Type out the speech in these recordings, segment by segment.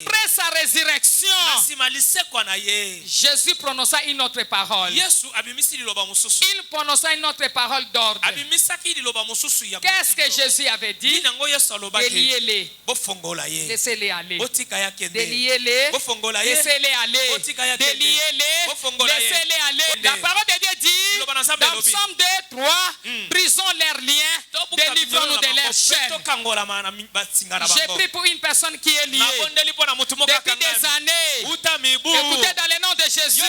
après sa résurrection, Jésus prononça une autre parole. Il prononça une autre parole d'ordre. Qu'est-ce que Jésus avait dit? Déliez-les, laissez-les aller. Déliez-les, laissez-les aller. Déliez-les, laissez-les aller. La parole de Dieu dit dans Psaume 2, 3, brisons leurs liens, délivrons-nous de leurs chaînes. J'ai pris pour une personne qui est liée depuis des années. Écoutez dans le nom de Jésus, que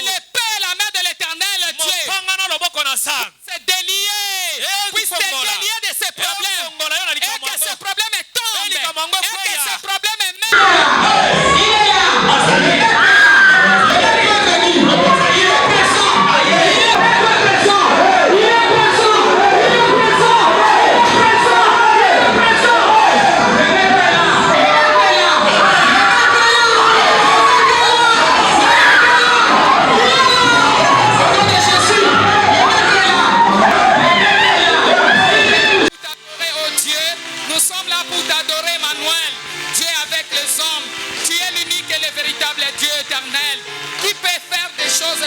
l'épée, la main de l'Éternel Dieu se délier, puisse se délier de ses problèmes, et que ces problèmes tombent, et que ces problèmes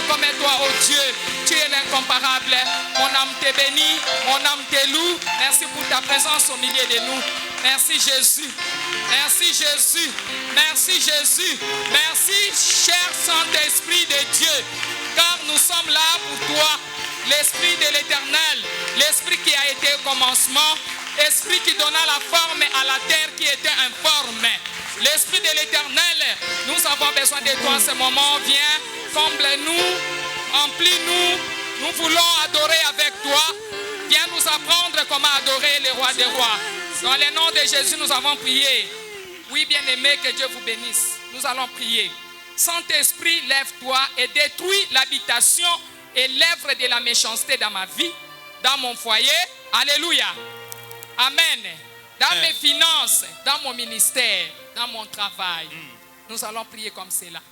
comme toi, oh Dieu, tu es l'incomparable. Mon âme te bénit, mon âme te loue. Merci pour ta présence au milieu de nous. Merci Jésus. Merci Jésus. Merci Jésus. Merci cher Saint-Esprit de Dieu. Car nous sommes là pour toi. L'Esprit de l'Éternel. L'Esprit qui a été au commencement. Esprit qui donna la forme à la terre qui était informe. L'Esprit de l'Éternel, nous avons besoin de toi en ce moment. Viens, comble-nous, remplis-nous. Nous voulons adorer avec toi. Viens nous apprendre comment adorer le roi des rois. Dans le nom de Jésus, nous avons prié. Oui, bien-aimé, que Dieu vous bénisse. Nous allons prier. Saint-Esprit, lève-toi et détruis l'habitation et l'œuvre de la méchanceté dans ma vie, dans mon foyer. Alléluia. Amen. Dans mes finances, dans mon ministère, dans mon travail. Nous allons prier comme cela.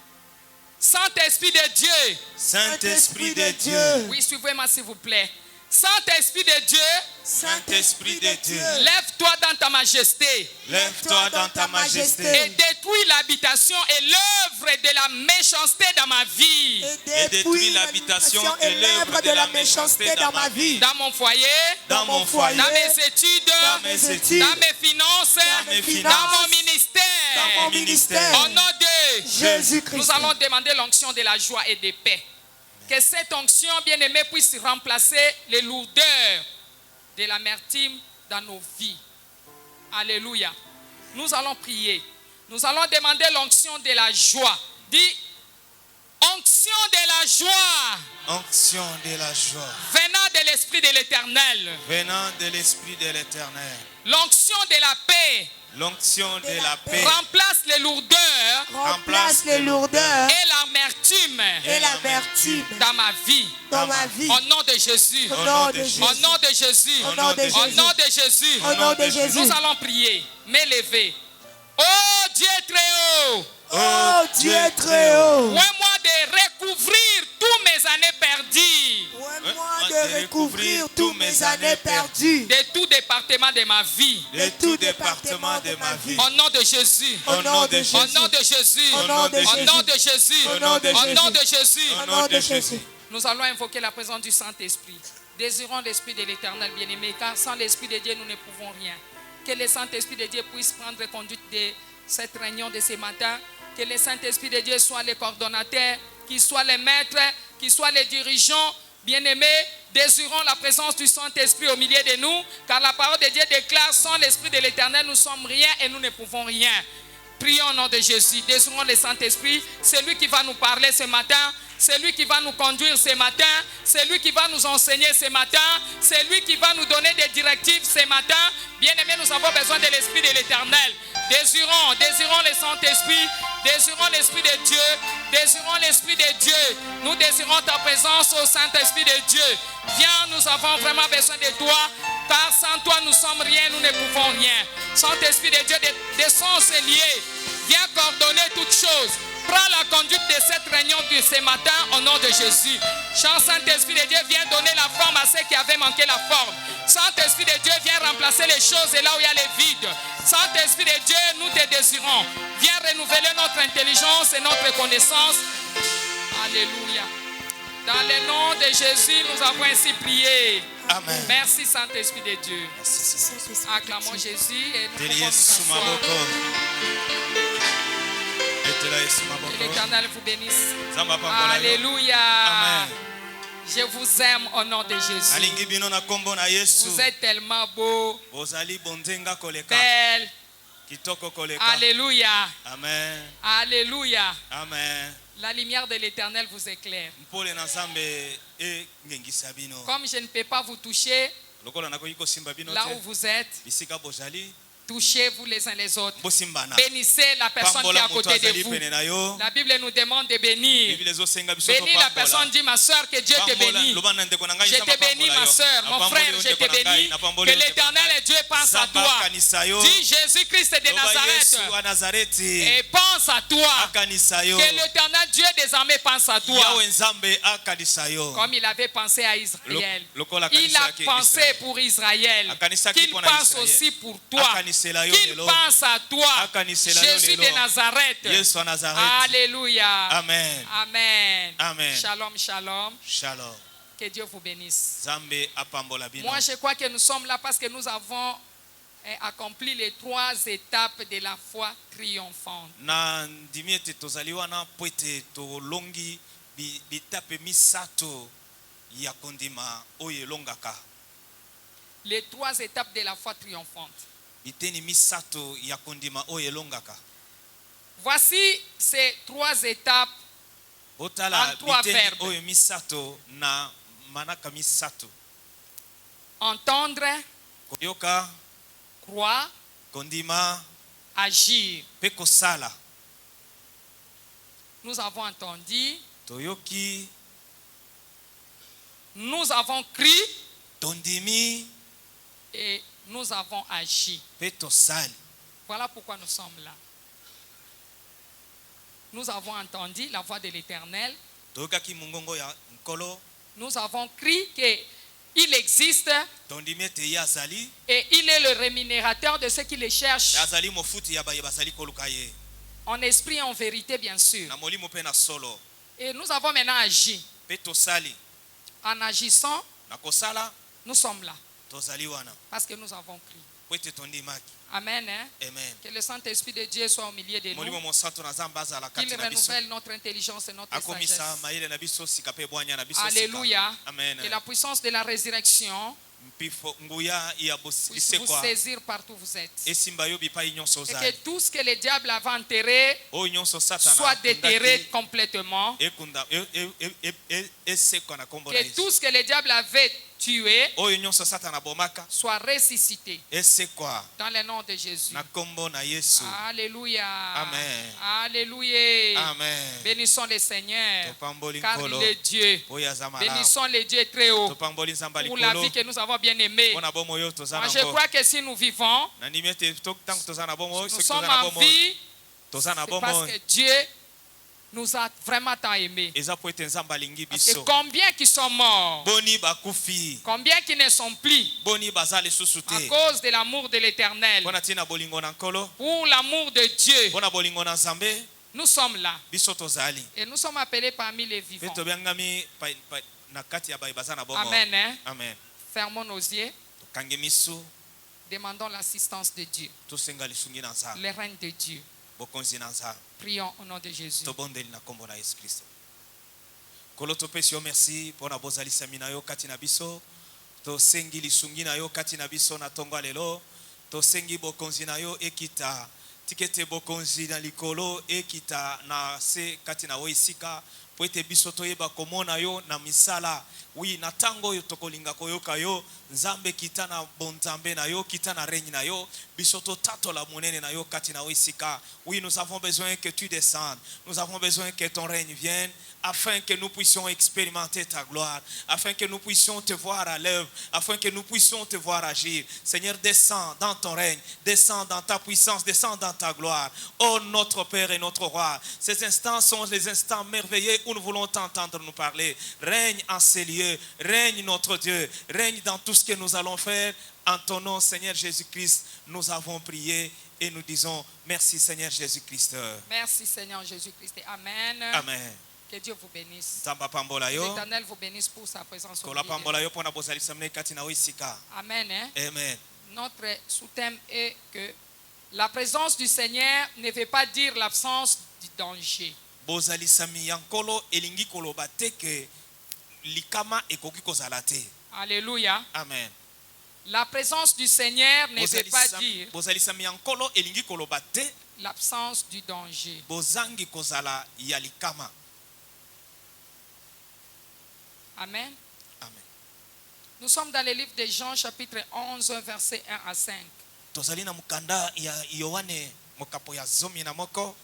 Saint-Esprit de Dieu. Saint-Esprit de Dieu. Oui, suivez-moi s'il vous plaît. Saint-Esprit de Dieu. Saint-Esprit de Dieu. Lève-toi dans ta majesté. Lève-toi dans ta majesté. Et détruis l'habitation et l'œuvre de la méchanceté dans ma vie. Et détruis l'habitation et l'œuvre de la méchanceté dans ma vie. Dans mon foyer. Dans mon foyer. Dans mes études. Dans mes études. Dans mes finances. Dans mes finances. Dans mon ministère. Dans mon ministère. Au nom de Jésus-Christ. Nous allons demander l'onction de la joie et de paix. Que cette onction, bien-aimée, puisse remplacer les lourdeurs de l'amertume dans nos vies. Alléluia. Nous allons prier. Nous allons demander l'onction de la joie. Dis, onction de la joie. Onction de la joie. Venant de l'Esprit de l'Éternel. Venant de l'Esprit de l'Éternel. L'onction de la paix. L'onction de la paix. Remplace les lourdeurs. Remplace les lourdeurs. Et l'amertume. Et l'amertume. Dans ma vie. Dans ma vie. Au nom de Jésus. Au nom de Jésus. Au nom de Jésus. Au nom de Jésus. Au nom de Jésus. Au nom de Jésus. Nous allons prier. M'élever. Oh Dieu très haut. Oh Dieu très haut. Ouais-moi de recouvrir tous mes années perdues. Ouais-moi de recouvrir tous mes années perdues. De tout département de ma vie. De tout département de ma vie. Au nom de Jésus. Au nom de Jésus. Au nom de Jésus. Au nom de Jésus. Au nom de Jésus. Au nom de Jésus. Au nom de Jésus. Au nom de Jésus. Nous allons invoquer la présence du Saint-Esprit. Désirons l'Esprit de l'Éternel, bien-aimé, car sans l'Esprit de Dieu, nous ne pouvons rien. Que le Saint-Esprit de Dieu puisse prendre conduite de cette réunion de ce matin. Que le Saint-Esprit de Dieu soit le coordonnateur, qu'il soit le maître, qu'il soit les dirigeants. Bien-aimés, désirons la présence du Saint-Esprit au milieu de nous, car la parole de Dieu déclare, sans l'Esprit de l'Éternel, nous sommes rien et nous ne pouvons rien. Prions au nom de Jésus. Désirons le Saint-Esprit, c'est lui qui va nous parler ce matin. C'est lui qui va nous conduire ce matin. C'est lui qui va nous enseigner ce matin. C'est lui qui va nous donner des directives ce matin. Bien-aimés, nous avons besoin de l'Esprit de l'Éternel. Désirons le Saint-Esprit. Désirons l'Esprit de Dieu. Désirons l'Esprit de Dieu. Nous désirons ta présence au Saint-Esprit de Dieu. Viens, nous avons vraiment besoin de toi. Car sans toi, nous sommes rien, nous ne pouvons rien. Saint-Esprit de Dieu, descends, c'est lié. Viens coordonner toutes choses. Prends la conduite de cette réunion de ce matin au nom de Jésus. Chant Saint-Esprit de Dieu, viens donner la forme à ceux qui avaient manqué la forme. Saint-Esprit de Dieu, viens remplacer les choses et là où il y a les vides. Saint-Esprit de Dieu, nous te désirons. Viens renouveler notre intelligence et notre connaissance. Alléluia. Dans le nom de Jésus, nous avons ainsi prié. Amen. Merci Saint-Esprit de Dieu. Merci. Acclamons Jésus et nous Teli pouvons Yesu nous asseoir. maboko. Etela Yesu Que maboko. l'Éternel vous bénisse. Nzambe apambola yo. Alléluia. Amen. Je vous aime au nom de Jésus. Nalingi bino na kombo na Yesu. Vous êtes tellement beau, Bozali bonzenga koleka. belle. Kitoko koleka. Alléluia. Amen. Alléluia. Amen. La lumière de l'Éternel vous éclaire. Mpole na Nzambe ngengisa bino. Comme je ne peux pas vous toucher Lokola nakoki kosimba bino là où te. vous êtes, Bisika bozali. touchez-vous les uns les autres. Bosimbana. Bénissez la personne qui est à côté de vous. pene na yo. La Bible nous demande de bénir. Bible ezosenga biso Bénis la topambola. personne, dit ma soeur, que Dieu te bénisse. Loba na ndeko na ngai Je Nzambe te bénis, apambola ma yo. soeur, mon Apamboli frère, yo je ndeko te na ngai, bénis. napamboli Que yo ndeko na l'Éternel ngai. et Dieu pense à Nzambe toi. akanisa yo. Dis Jésus-Christ de Loba Nazareth Yesu wa Nazareti. et pense à toi. Akanisa yo. Que l'Éternel Dieu désormais pense à toi. Yawe Nzambe akanisa yo. Comme il avait pensé à Israël. Lokola Il a akanisaki pensé Israël. pour Israël. Akanisaki Qu'il mpona pense Israël. aussi pour toi. Akanisela yo Qu'il lelo. pense à toi. Akanisela yo Jésus lelo. de Nazareth. Yesu wa Nazareti. Alléluia. Amen. Amen. Amen. Shalom, shalom. Shalom. Que Dieu vous bénisse. Nzambe apambola bino. Moi, je crois que nous sommes là parce que nous avons accompli les 3 étapes de la foi triomphante. Na ndimi ete tozali wana po ete tolongi bitape misato ya kondima oyo elongaka. Les 3 étapes de la foi triomphante. Biteni misato ya kondima oyo elongaka. Voici ces 3 étapes Botala en 3 biteni verbes. oyo misato na manaka misato. Entendre, Koyoka, croire, kondima, agir. pe kosala. Nous avons entendu, Toyoki, nous avons cru tondimi, et nous avons agi. pe tosali. Voilà pourquoi nous sommes là. Nous avons entendu la voix de l'Éternel. Toyokaki mungongo ya nkolo, Nous avons cru qu'il existe tondimi ete ye azali. et il est le rémunérateur de ceux qui le cherchent Azali mofuti ya baye bazali koluka ye. en esprit et en vérité, bien sûr. Na molimo pe na solo. Et nous avons maintenant agi. Pe tosali. En agissant, Na kosala, nous sommes là tozali wana. parce que nous avons cru. Po ete tondimaki. Amen. Hein? Amen. Que le Saint-Esprit de Dieu soit au milieu de Molimo nous. monsanto na Nzambe azala Qu'il kati na biso. renouvelle notre intelligence et notre Akomisa sagesse. mayele na biso sika pe bwanya na biso sika. Alléluia. Amen. Que la puissance de la résurrection Mpifo nguya ya puisse vous bisekwa. saisir partout où vous êtes. Esimba yo bipai nyonso Et que ozali. tout ce que le diable avait enterré Oyo nyonso satana soit déterré akundaki, complètement. ekunda esekwa na kombo na Que Yesu. tout ce que le diable avait tué Oyo nyonso satana bomaka soit ressuscité esekwa dans le nom de Jésus. na kombo na Yesu. Alléluia. Amen. Alléluia. Amen. Bénissons le Seigneur Topamboli car nkolo. il est Dieu. Oyo aza malamu. Bénissons le Dieu très haut Topamboli Nzambe pour la likolo. vie que nous avons bien aimée. Mpona bomo yo toza Moi, na je ngo. crois que si nous vivons, Na ndimi ete tango toza na bomo, nous soki sommes toza na en bomo, vie, toza na c'est bomo. parce que Dieu nous a vraiment tant aimés. Eza po ete Nzambe alingi Parce que biso. combien qui sont morts, Boni bakufi. combien qui ne sont plus Boni baza lisusu à te. cause de l'amour de l'Éternel, Mpona tina bolingo na nkolo. pour l'amour de Dieu, Mpona bolingo na Nzambe, nous sommes là. biso tozali. Et nous sommes appelés parmi les Pe vivants. tobiangami na kati ya baye baza na bomo. Amen. Hein? Amen. Fermons nos yeux. Tokange miso, Demandons l'assistance de Dieu, tosenga lisungi na Nzambe. le règne de Dieu. Bokonzi na Nzambe. Prions au nom de Jésus. Tobondeli na kombo na Yesu Kristo. Kolo topesi yo merci mpona bozalisami na yo kati na biso. Tosengi lisungi na yo kati na biso na tongo lelo. Tosengi bokonzi na yo ekita. Tikete bokonzi na likolo ekita na se kati na oisika. Po ete biso toyeba komona yo na misala. Oui, na tango yo tokolinga koyoka yo. Nzambe kita na bonzambe na yo, kita na règne na yo. Biso to tato la monene na yo kati na oisika. Oui, nous avons besoin que tu descendes. Nous avons besoin que ton règne vienne afin que nous puissions expérimenter ta gloire, afin que nous puissions te voir à l'œuvre, afin que nous puissions te voir agir. Seigneur, descends dans ton règne, descends dans ta puissance, descends dans ta gloire. Oh notre Père et notre Roi, ces instants sont les instants merveilleux où nous voulons t'entendre nous parler. Règne en ces lieux, règne notre Dieu, règne dans tout ce que nous allons faire. En ton nom, Seigneur Jésus-Christ, nous avons prié et nous disons merci Seigneur Jésus-Christ. Merci Seigneur Jésus-Christ. Amen. Amen. Que Dieu vous bénisse. L'Éternel vous bénisse pour sa présence au milieu milieu. Amen. Amen. Notre sous-thème est que la présence du Seigneur ne veut pas dire l'absence du danger. Alléluia. Amen. La présence du Seigneur ne veut pas dire l'absence du danger. Amen. Amen. Nous sommes dans le livre de Jean, chapitre 11, versets 1 à 5. Tozali na mukanda ya Yohane mokapo ya zomi na moko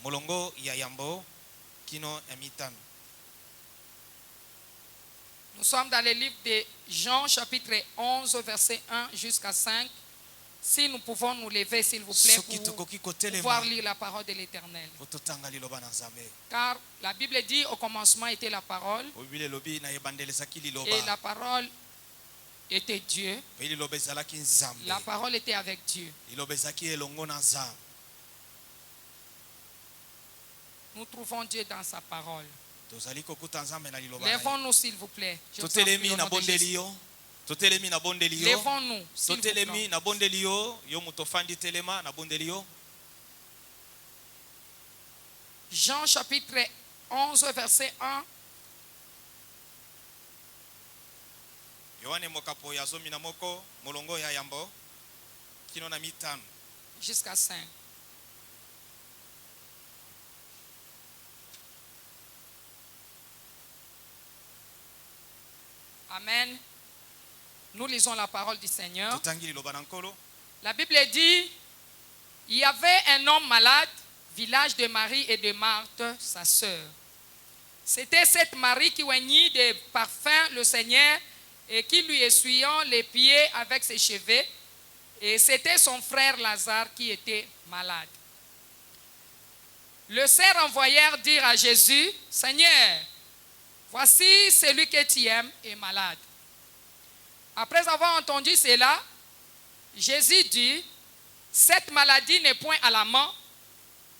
molongo ya yambo kino ya mitano. Nous sommes dans le livre de Jean, chapitre 11, verset 1 jusqu'à 5. Si nous pouvons nous lever, s'il vous plaît, pour pouvoir lire la parole de l'Éternel. Car la Bible dit, au commencement était la parole, et la parole était Dieu. La parole était avec Dieu. Nous trouvons Dieu dans sa parole. Lèvons-nous s'il vous plaît. Lèvons-nous s'il vous plaît. Jean chapitre 11 verset 1. Jusqu'à 5. Amen. Nous lisons la parole du Seigneur. La Bible dit, il y avait un homme malade, village de Marie et de Marthe, sa sœur. C'était cette Marie qui oignit de parfums le Seigneur et qui lui essuyant les pieds avec ses cheveux. Et c'était son frère Lazare qui était malade. Le sœurs envoyèrent dire à Jésus, Seigneur, voici celui que tu aimes est malade. Après avoir entendu cela, Jésus dit, cette maladie n'est point à la mort,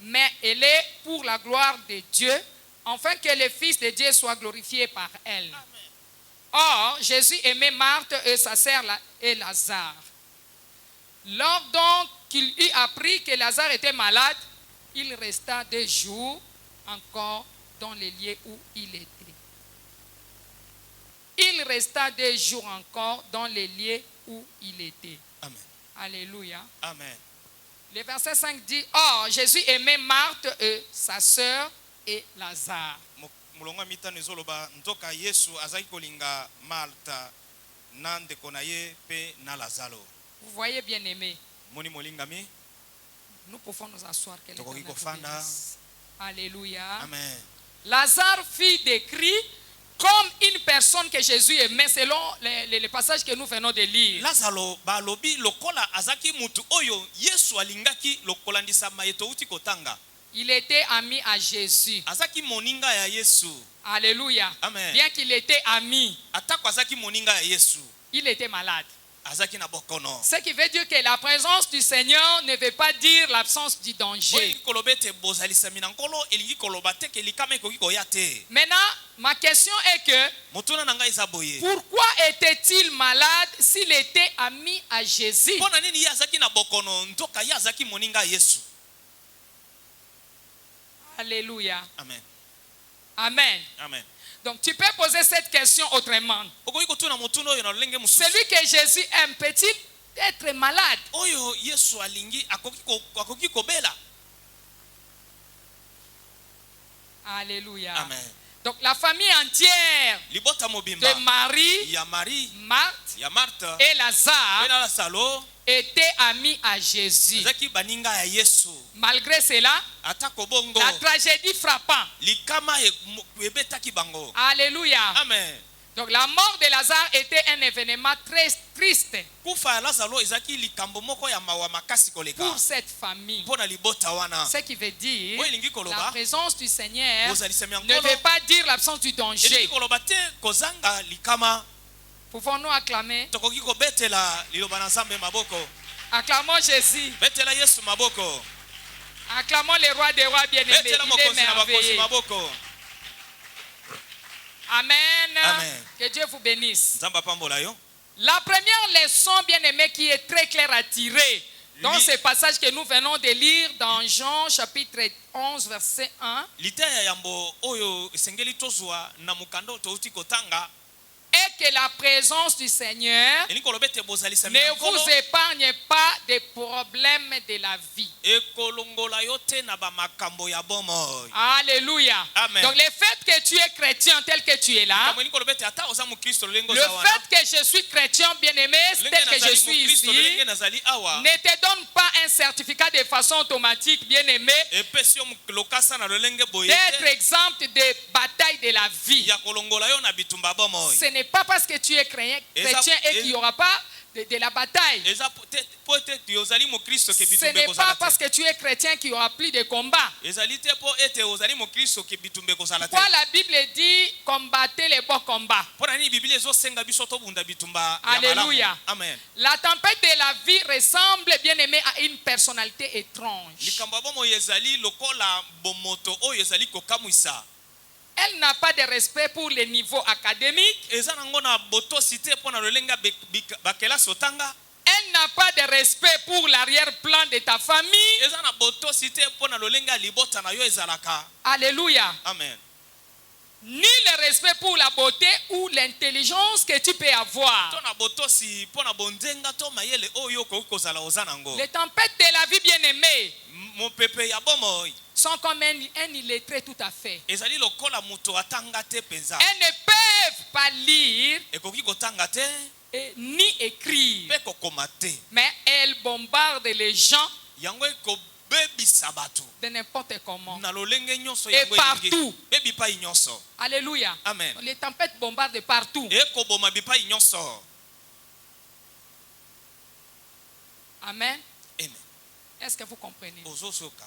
mais elle est pour la gloire de Dieu, afin que le Fils de Dieu soit glorifié par elle. Amen. Or, Jésus aimait Marthe et sa sœur et Lazare. Lors donc qu'il eut appris que Lazare était malade, il resta 2 jours encore dans les lieux où il était. Il resta 2 jours encore dans les lieux où il était. Amen. Alléluia. Amen. Le verset 5 dit, or Jésus aimait Marthe et sa sœur et Lazare. Vous voyez, bien aimé. Nous pouvons nous asseoir. Alléluia. Amen. Lazare fit des cris comme une personne que Jésus aimait, selon les passages que nous venons de lire. Lazaro balobi lokola azaki mutu oyo Yesu alingaki lokolandisa mayeto uti kotanga. Il était ami à Jésus. Azaki moninga ya Yesu. Alléluia. Amen. Bien qu'il était ami, atako azaki moninga ya Yesu, il était malade. azaki na bokono. Ce qui veut dire que la présence du Seigneur ne veut pas dire l'absence du danger. Maintenant, ma question est que pourquoi était-il malade s'il était ami à Jésus? Alléluia. Amen. Amen. Amen. Donc tu peux poser cette question autrement. Celui que Jésus aime, peut-il être malade? Alléluia. Amen. Donc la famille entière de Marie, Marthe et Lazare étaient amis à Jésus. Azaki baninga ya Yesu. Malgré cela, Atako bongo. la tragédie frappant. Likama ebetaki bango. Alléluia. Amen. Donc la mort de Lazare était un événement très triste Kufa ya Lazaro ezaki likambo moko ya mawa makasi koleka. pour cette famille. Pona libota wana. Ce qui veut dire Oyelingi koloba. la présence du Seigneur Ozalisemi ne yankolo. veut pas dire l'absence du danger. Elingi koloba te kozanga likama. Pouvons-nous acclamer? Tokoki kobetela liloba na Nzambe maboko. Acclamons Jésus. Betela Yesu maboko. Acclamons le roi des rois bien-aimé. Betela Il est mokonzi na bakonzi merveilleux. maboko. Amen. Amen. Que Dieu vous bénisse. Nzamba pambola yo. La première leçon, bien-aimé, qui est très claire à tirer dans ce passage que nous venons de lire dans Jean chapitre 11 verset 1, Liteya yambo oyo esengeli tozwa na mukando touti kotanga. est que la présence du Seigneur Elingi kolobete bozalisa ne vous épargne pas des problèmes de la vie. ekolongola yo te na ba makambo ya bomoy. Alléluia. Amen. Donc le fait que tu es chrétien tel que tu es là, Kama elingi kolobete ata oza mukristo lengo le za wana. fait que je suis chrétien bien-aimé tel que je suis ici, Lenge nazali awa. ne te donne pas un certificat de façon automatique, bien-aimé, Epesio lokasa na lolenge boye. d'être exempt des batailles de la vie. Ya kolongola yo na bitumba bomoy. Ce n'est pas parce que tu es chrétien et qu'il n'y aura pas de la bataille. Eza peut-être yozali mukristo ke Ce bitumbe n'est kozala pas te. parce que tu es chrétien qu'il n'y aura plus de combats. Ezali te po ete ozali mukristo ke bitumbe kozala te. Pourquoi la Bible dit combattez les bons combats? Pona nini Biblia ezosenga biso tobunda bitumba ya Alléluia. malamu. Amen. La tempête de la vie ressemble, bien aimé, à une personnalité étrange. Likambo bomo ezali lokola bomoto oyo ezali kokamwisa. Elle n'a pas de respect pour les niveaux académiques. Eza nango na botosi te pona lolenga bakelasi otanga. Elle n'a pas de respect pour l'arrière-plan de ta famille. Eza na botosi te pona lolenga libota na yo ezalaka. Alléluia. Amen. Ni le respect pour la beauté ou l'intelligence que tu peux avoir. To na botosi pona bonzenga to mayele oyo kokozala oza nango. Les tempêtes de la vie, bien-aimée, Mon pepe ya bomoy sont comme un illettré tout à fait. ezali lokola muto atanga te penza. Elles ne peuvent pas lire Ekoki kotanga te ni écrire. pe kokoma te. Mais elles bombardent les gens Yango ekobebisa bato. de n'importe comment. Na lolenge nyonso Et yango partout. Bebi pa nyonso. Alléluia. Amen. Les tempêtes bombardent partout. Ekoboma bipa nyonso. Amen. Amen. Est-ce que vous comprenez? Ozosoka.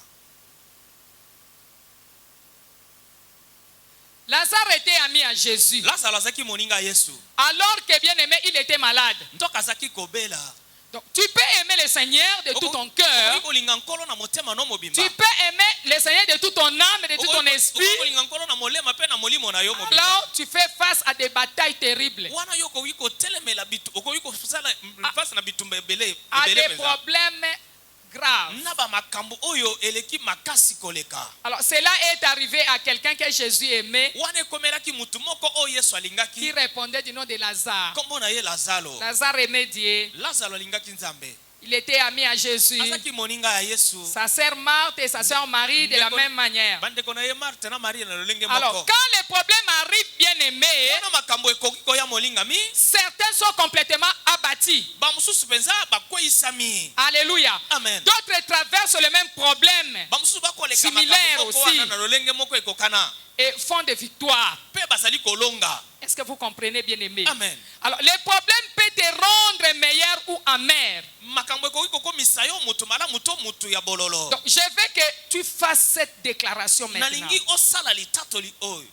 Lazare était ami à Jésus. Lazaro azaki moninga Yesu. Alors que, bien aimé, il était malade. Ntoka azaki kobela. Donc, tu peux aimer le Seigneur de tout ton cœur. Okoki kolinga nkolo na motema no mobimba. Tu peux aimer le Seigneur de toute ton âme, de tout ton esprit. Okoki kolinga nkolo na molema pe na molimo na yo mobimba. Alors, tu fais face à des batailles terribles. Wana yo koki kotelemela bitu. Okoki kosala face na bitumba ebele À ebele des penza. problèmes graves. Na ba makambo oyo eleki makasi koleka. Alors, cela est arrivé à quelqu'un que Jésus aimait, Wana ekomelaki mutu moko oyo Yesu qui alingaki. répondait du nom de Lazare. Kombo na ye Lazaro. Lazare aimait Dieu. Lazaro alingaki Nzambe. Il était ami à Jésus. Azaki moninga ya Yesu. Sa sœur Marthe et sa sœur Marie de la même manière. Bandeko na ye Marthe na Marie na lolenge Alors, moko. quand les problèmes arrivent, bien aimés, Wana makambo ekoki koya molinga mi. certains sont complètement abattus. Ba mususu penza bakweyisami. Alléluia. Amen. D'autres traversent le même problème Ba mususu bakoleka Similaire makambo moko aussi. wana na lolenge moko ekokana. et font des victoires. Pe bazali kolonga. Est-ce que vous comprenez, bien aimé? Amen. Alors, les problèmes peuvent te rendre meilleur ou amer. Makambo ekoki kokomisa yo mutu malamu to mutu ya bololo. Donc, je veux que tu fasses cette déclaration maintenant. Nalingi osala litatoli oyo.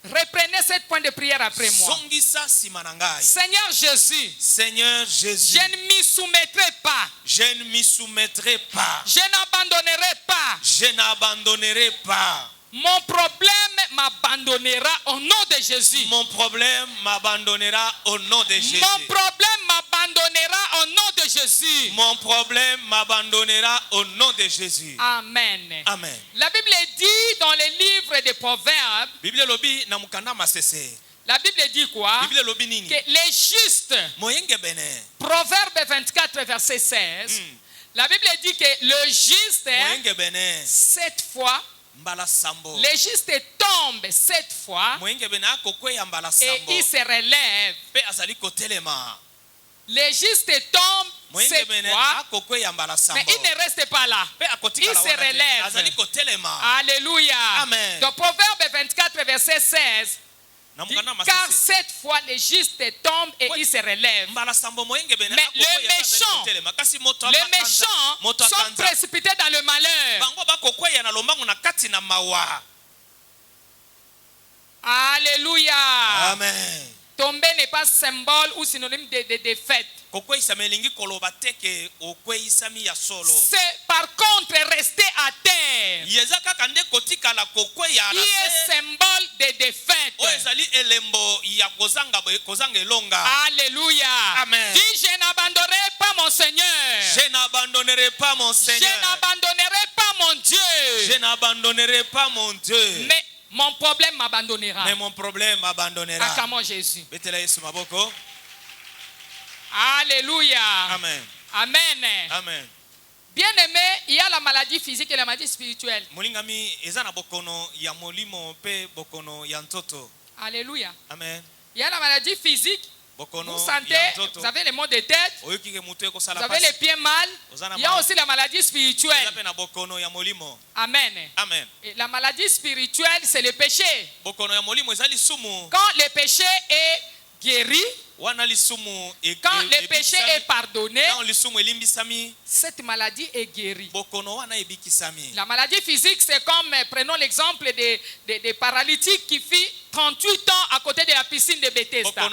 Reprenez ce point de prière après moi. Zongisa sima na ngai. Seigneur Jésus, Seigneur Jésus, je ne m'y soumettrai pas. je ne m'y soumettrai pas. Je n'abandonnerai pas. Je n'abandonnerai pas. Mon problème m'abandonnera au nom de Jésus. Mon problème m'abandonnera au nom de Jésus. Mon problème m'abandonnera au nom de Jésus. Mon problème m'abandonnera au nom de Jésus. Amen. Amen. La Bible dit dans le livre des Proverbes, Bible lobi na mukanda masese. la Bible dit quoi? Bible lobi nini? Que les justes, Moyenge bene. Proverbe 24, verset 16, la Bible dit que le juste, Moyenge bene. 7 fois, Mbala sambo. le juste tombe 7 fois Moyenge bene akokwe ya mbala et sambo. il se relève. Pe azali kotelema. Les justes tombent cette fois, mais il ne reste pas là. Il se relève. Alléluia. Amen. Dans Proverbe 24, verset 16, dit, car cette fois les justes tombent et ils se relèvent. Mais les méchants sont précipités dans le malheur. Alléluia. Amen. Tomber n'est pas symbole ou synonyme de défaite. C'est par contre rester à terre qui est symbole de défaite. Alléluia. Amen. Dis, je n'abandonnerai pas mon Seigneur. Je n'abandonnerai pas mon Seigneur. Je n'abandonnerai pas mon Dieu. Je n'abandonnerai pas mon Dieu. Mais mon problème m'abandonnera. Mais mon problème m'abandonnera. Acclamons Jésus. Betela Yesu maboko. Alléluia. Amen. Amen. Amen. Bien aimé, il y a la maladie physique et la maladie spirituelle. Mulingami eza na bokono ya molimo pe bokono ya ntoto. Alléluia. Amen. Il y a la maladie physique. Bokono Vous sentez, ya ntoto. vous avez les maux de tête, Oyuki ke mutu eko vous sala avez les pasi. pieds mal. Il y a aussi la maladie spirituelle. Eza pe na bokono ya molimo. Amen. Amen. Et la maladie spirituelle, c'est le péché. Bokono ya molimo eza lisumu. Quand le péché est guéri, Wana lisumu quand le péché est pardonné, quand lisumu elimbisami, cette maladie est guérie. bokono wana ebikisami. La maladie physique, c'est comme, prenons l'exemple des paralytiques qui fit 38 ans à côté de la piscine de Bethesda.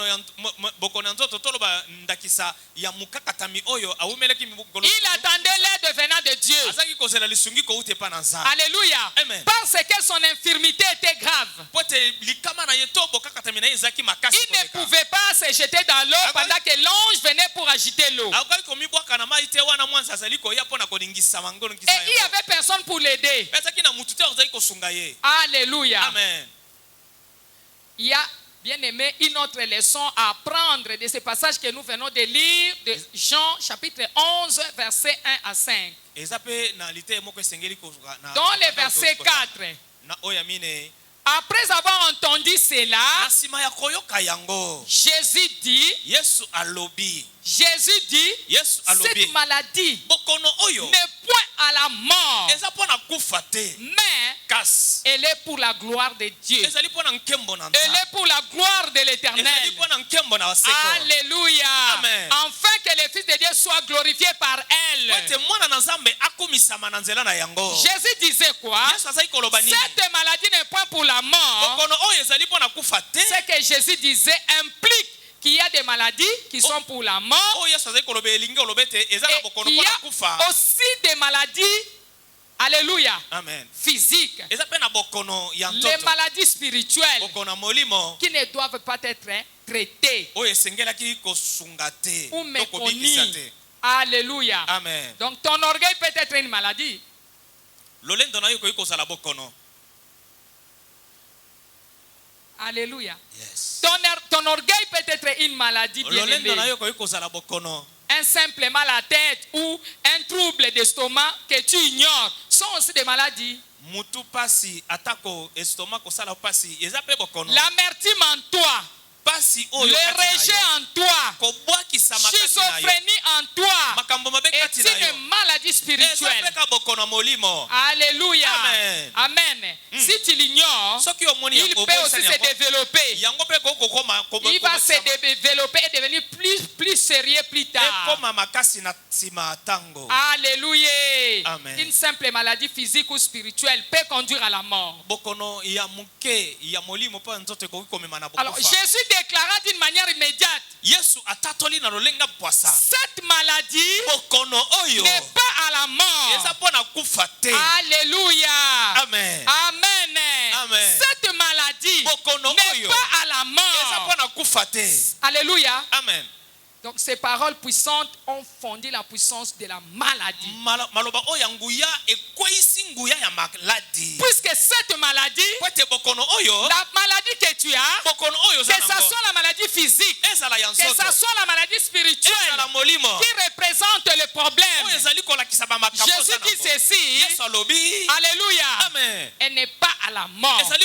Bokono ya ntoto toloba ndakisa ya mukakatami oyo awumeleki mibokolo. Il attendait l'aide venant de Dieu. Azaki kozela lisungi ko ute pa na nza. Alléluia. Amen. Parce que son infirmité était grave. Pote likama na yeto bokakatami na ezaki makasi. Il ne pouvait pas se jeter dans l'eau pendant que l'ange venait pour agiter l'eau. Akoi komi bwaka na mai te wana mwanza azali ko ya pona koningisa mangono ngisa. Et il n'y avait personne pour l'aider. Ezaki na mutu te ozali kosunga ye. Alléluia. Amen. Il y a, bien aimé, une autre leçon à apprendre de ce passage que nous venons de lire de Jean chapitre 11 verset 1 à 5. Dans le verset 4. Après avoir entendu cela, Jésus dit, cette maladie n'est point à la mort, mais elle est pour la gloire de Dieu. Elle est pour la gloire de l'Éternel. Alléluia. Amen. Afin que le Fils de Dieu soit glorifié par elle. Jésus disait quoi? Cette maladie n'est point pour la mort. Ce que Jésus disait implique qu'il y a des maladies qui sont pour la mort. Et il y a aussi des maladies, alléluia, Amen, physiques. Les maladies spirituelles qui ne doivent pas être traitées ou méconnues. Alléluia. Amen. Donc ton orgueil peut être une maladie. Alléluia. Yes. Ton orgueil peut être une maladie, bien-aimé. Un simple mal à la tête ou un trouble d'estomac que tu ignores sont aussi des maladies. L'amertume en toi, le rejet en toi, schizophrénie en toi est une maladie spirituelle. Alléluia. Amen. Amen. Si tu l'ignores, il peut aussi se développer. Il va se développer et devenir plus sérieux plus tard. Alléluia. Amen. Une simple maladie physique ou spirituelle peut conduire à la mort. Alors Jésus déclara d'une manière immédiate, cette maladie n'est pas à la mort. Alléluia. Amen. Amen. Amen. Cette maladie n'est pas à la mort. Alléluia. Amen. Donc ces paroles puissantes ont fondé la puissance de la maladie. Puisque cette maladie, la maladie que tu as, que ce soit la maladie physique, que ce soit la maladie spirituelle, qui représente le problème, Jésus dit ceci, alléluia, Amen. elle n'est pas à la mort. Elle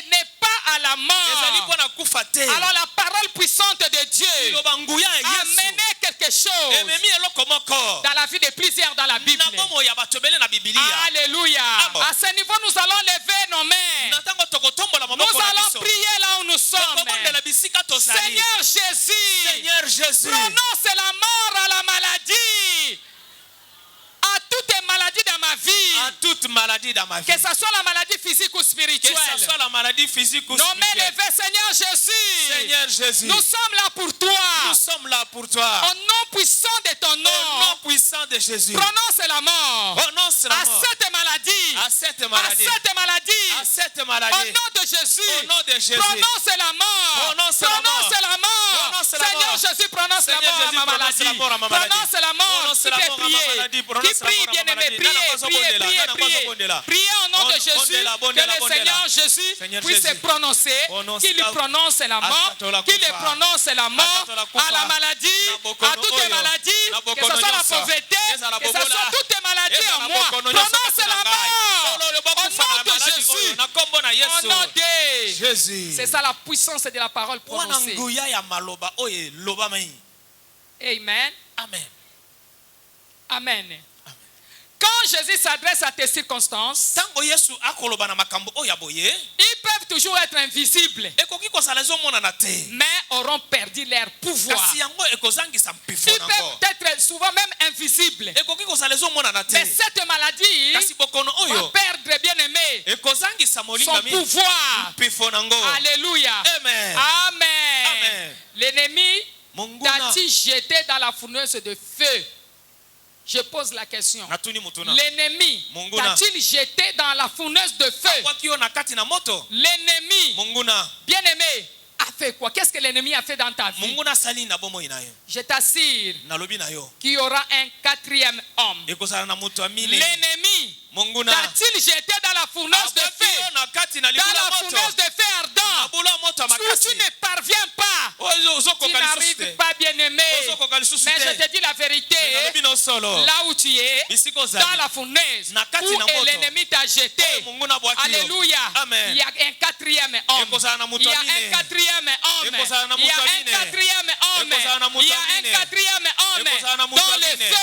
n'est pas à la mort. Alors la parole puissante de Dieu a mené quelque chose dans la vie de plusieurs dans la Bible. Alléluia. À ce niveau, nous allons lever nos mains. Nous allons prier là où nous sommes. Seigneur Jésus, prononce la mort à la maladie, à toutes les maladies dans ma vie. Que ce soit la maladie physique ou spirituelle. Nos mains levées, Seigneur Jésus. Nous sommes là pour toi. Au nom puissant de ton nom. Prononce la mort. À cette maladie. Au nom de Jésus. Prononce la mort. Seigneur Jésus, prononce la mort à ma maladie. Prononce la mort. Qui peut prier? Qui prie, bien-aimé? Priez au nom de Jésus. Que le Seigneur Jésus puisse se prononcer. Qu'il prononce la mort. Qu'il prononce la mort à la maladie, à toutes les maladies, que ce soit la pauvreté, que ce soit toutes les maladies en moi. Prononce la mort au nom de Jésus. Au nom de Jésus. C'est ça la puissance de la parole prononcée. Amen. Amen. Quand Jésus s'adresse à tes circonstances, ils peuvent toujours être invisibles, mais auront perdu leur pouvoir. Ils peuvent être souvent même invisibles. Mais cette maladie va perdre, bien aimé, son pouvoir. Alléluia. Amen. L'ennemi t'a-t-il jeté dans la fournaise de feu? Je pose la question. L'ennemi t'a-t-il jeté dans la fournaise de feu? L'ennemi, bien-aimé, a fait quoi? Qu'est-ce que l'ennemi a fait dans ta vie? Je t'assure qu'il y aura un quatrième homme. L'ennemi t'a-t-il jeté dans la fournaise de feu? Dans la fournaise de feu ardent. Tu ne parviens pas. Tu n'arrives pas, bien-aimé. Mais je te dis la vérité. Là où tu es, dans la fournaise où l'ennemi t'a jeté. Alléluia. Il y a un quatrième homme. Il y a un quatrième homme. Il y a un quatrième homme. Il y a un quatrième homme dans le feu.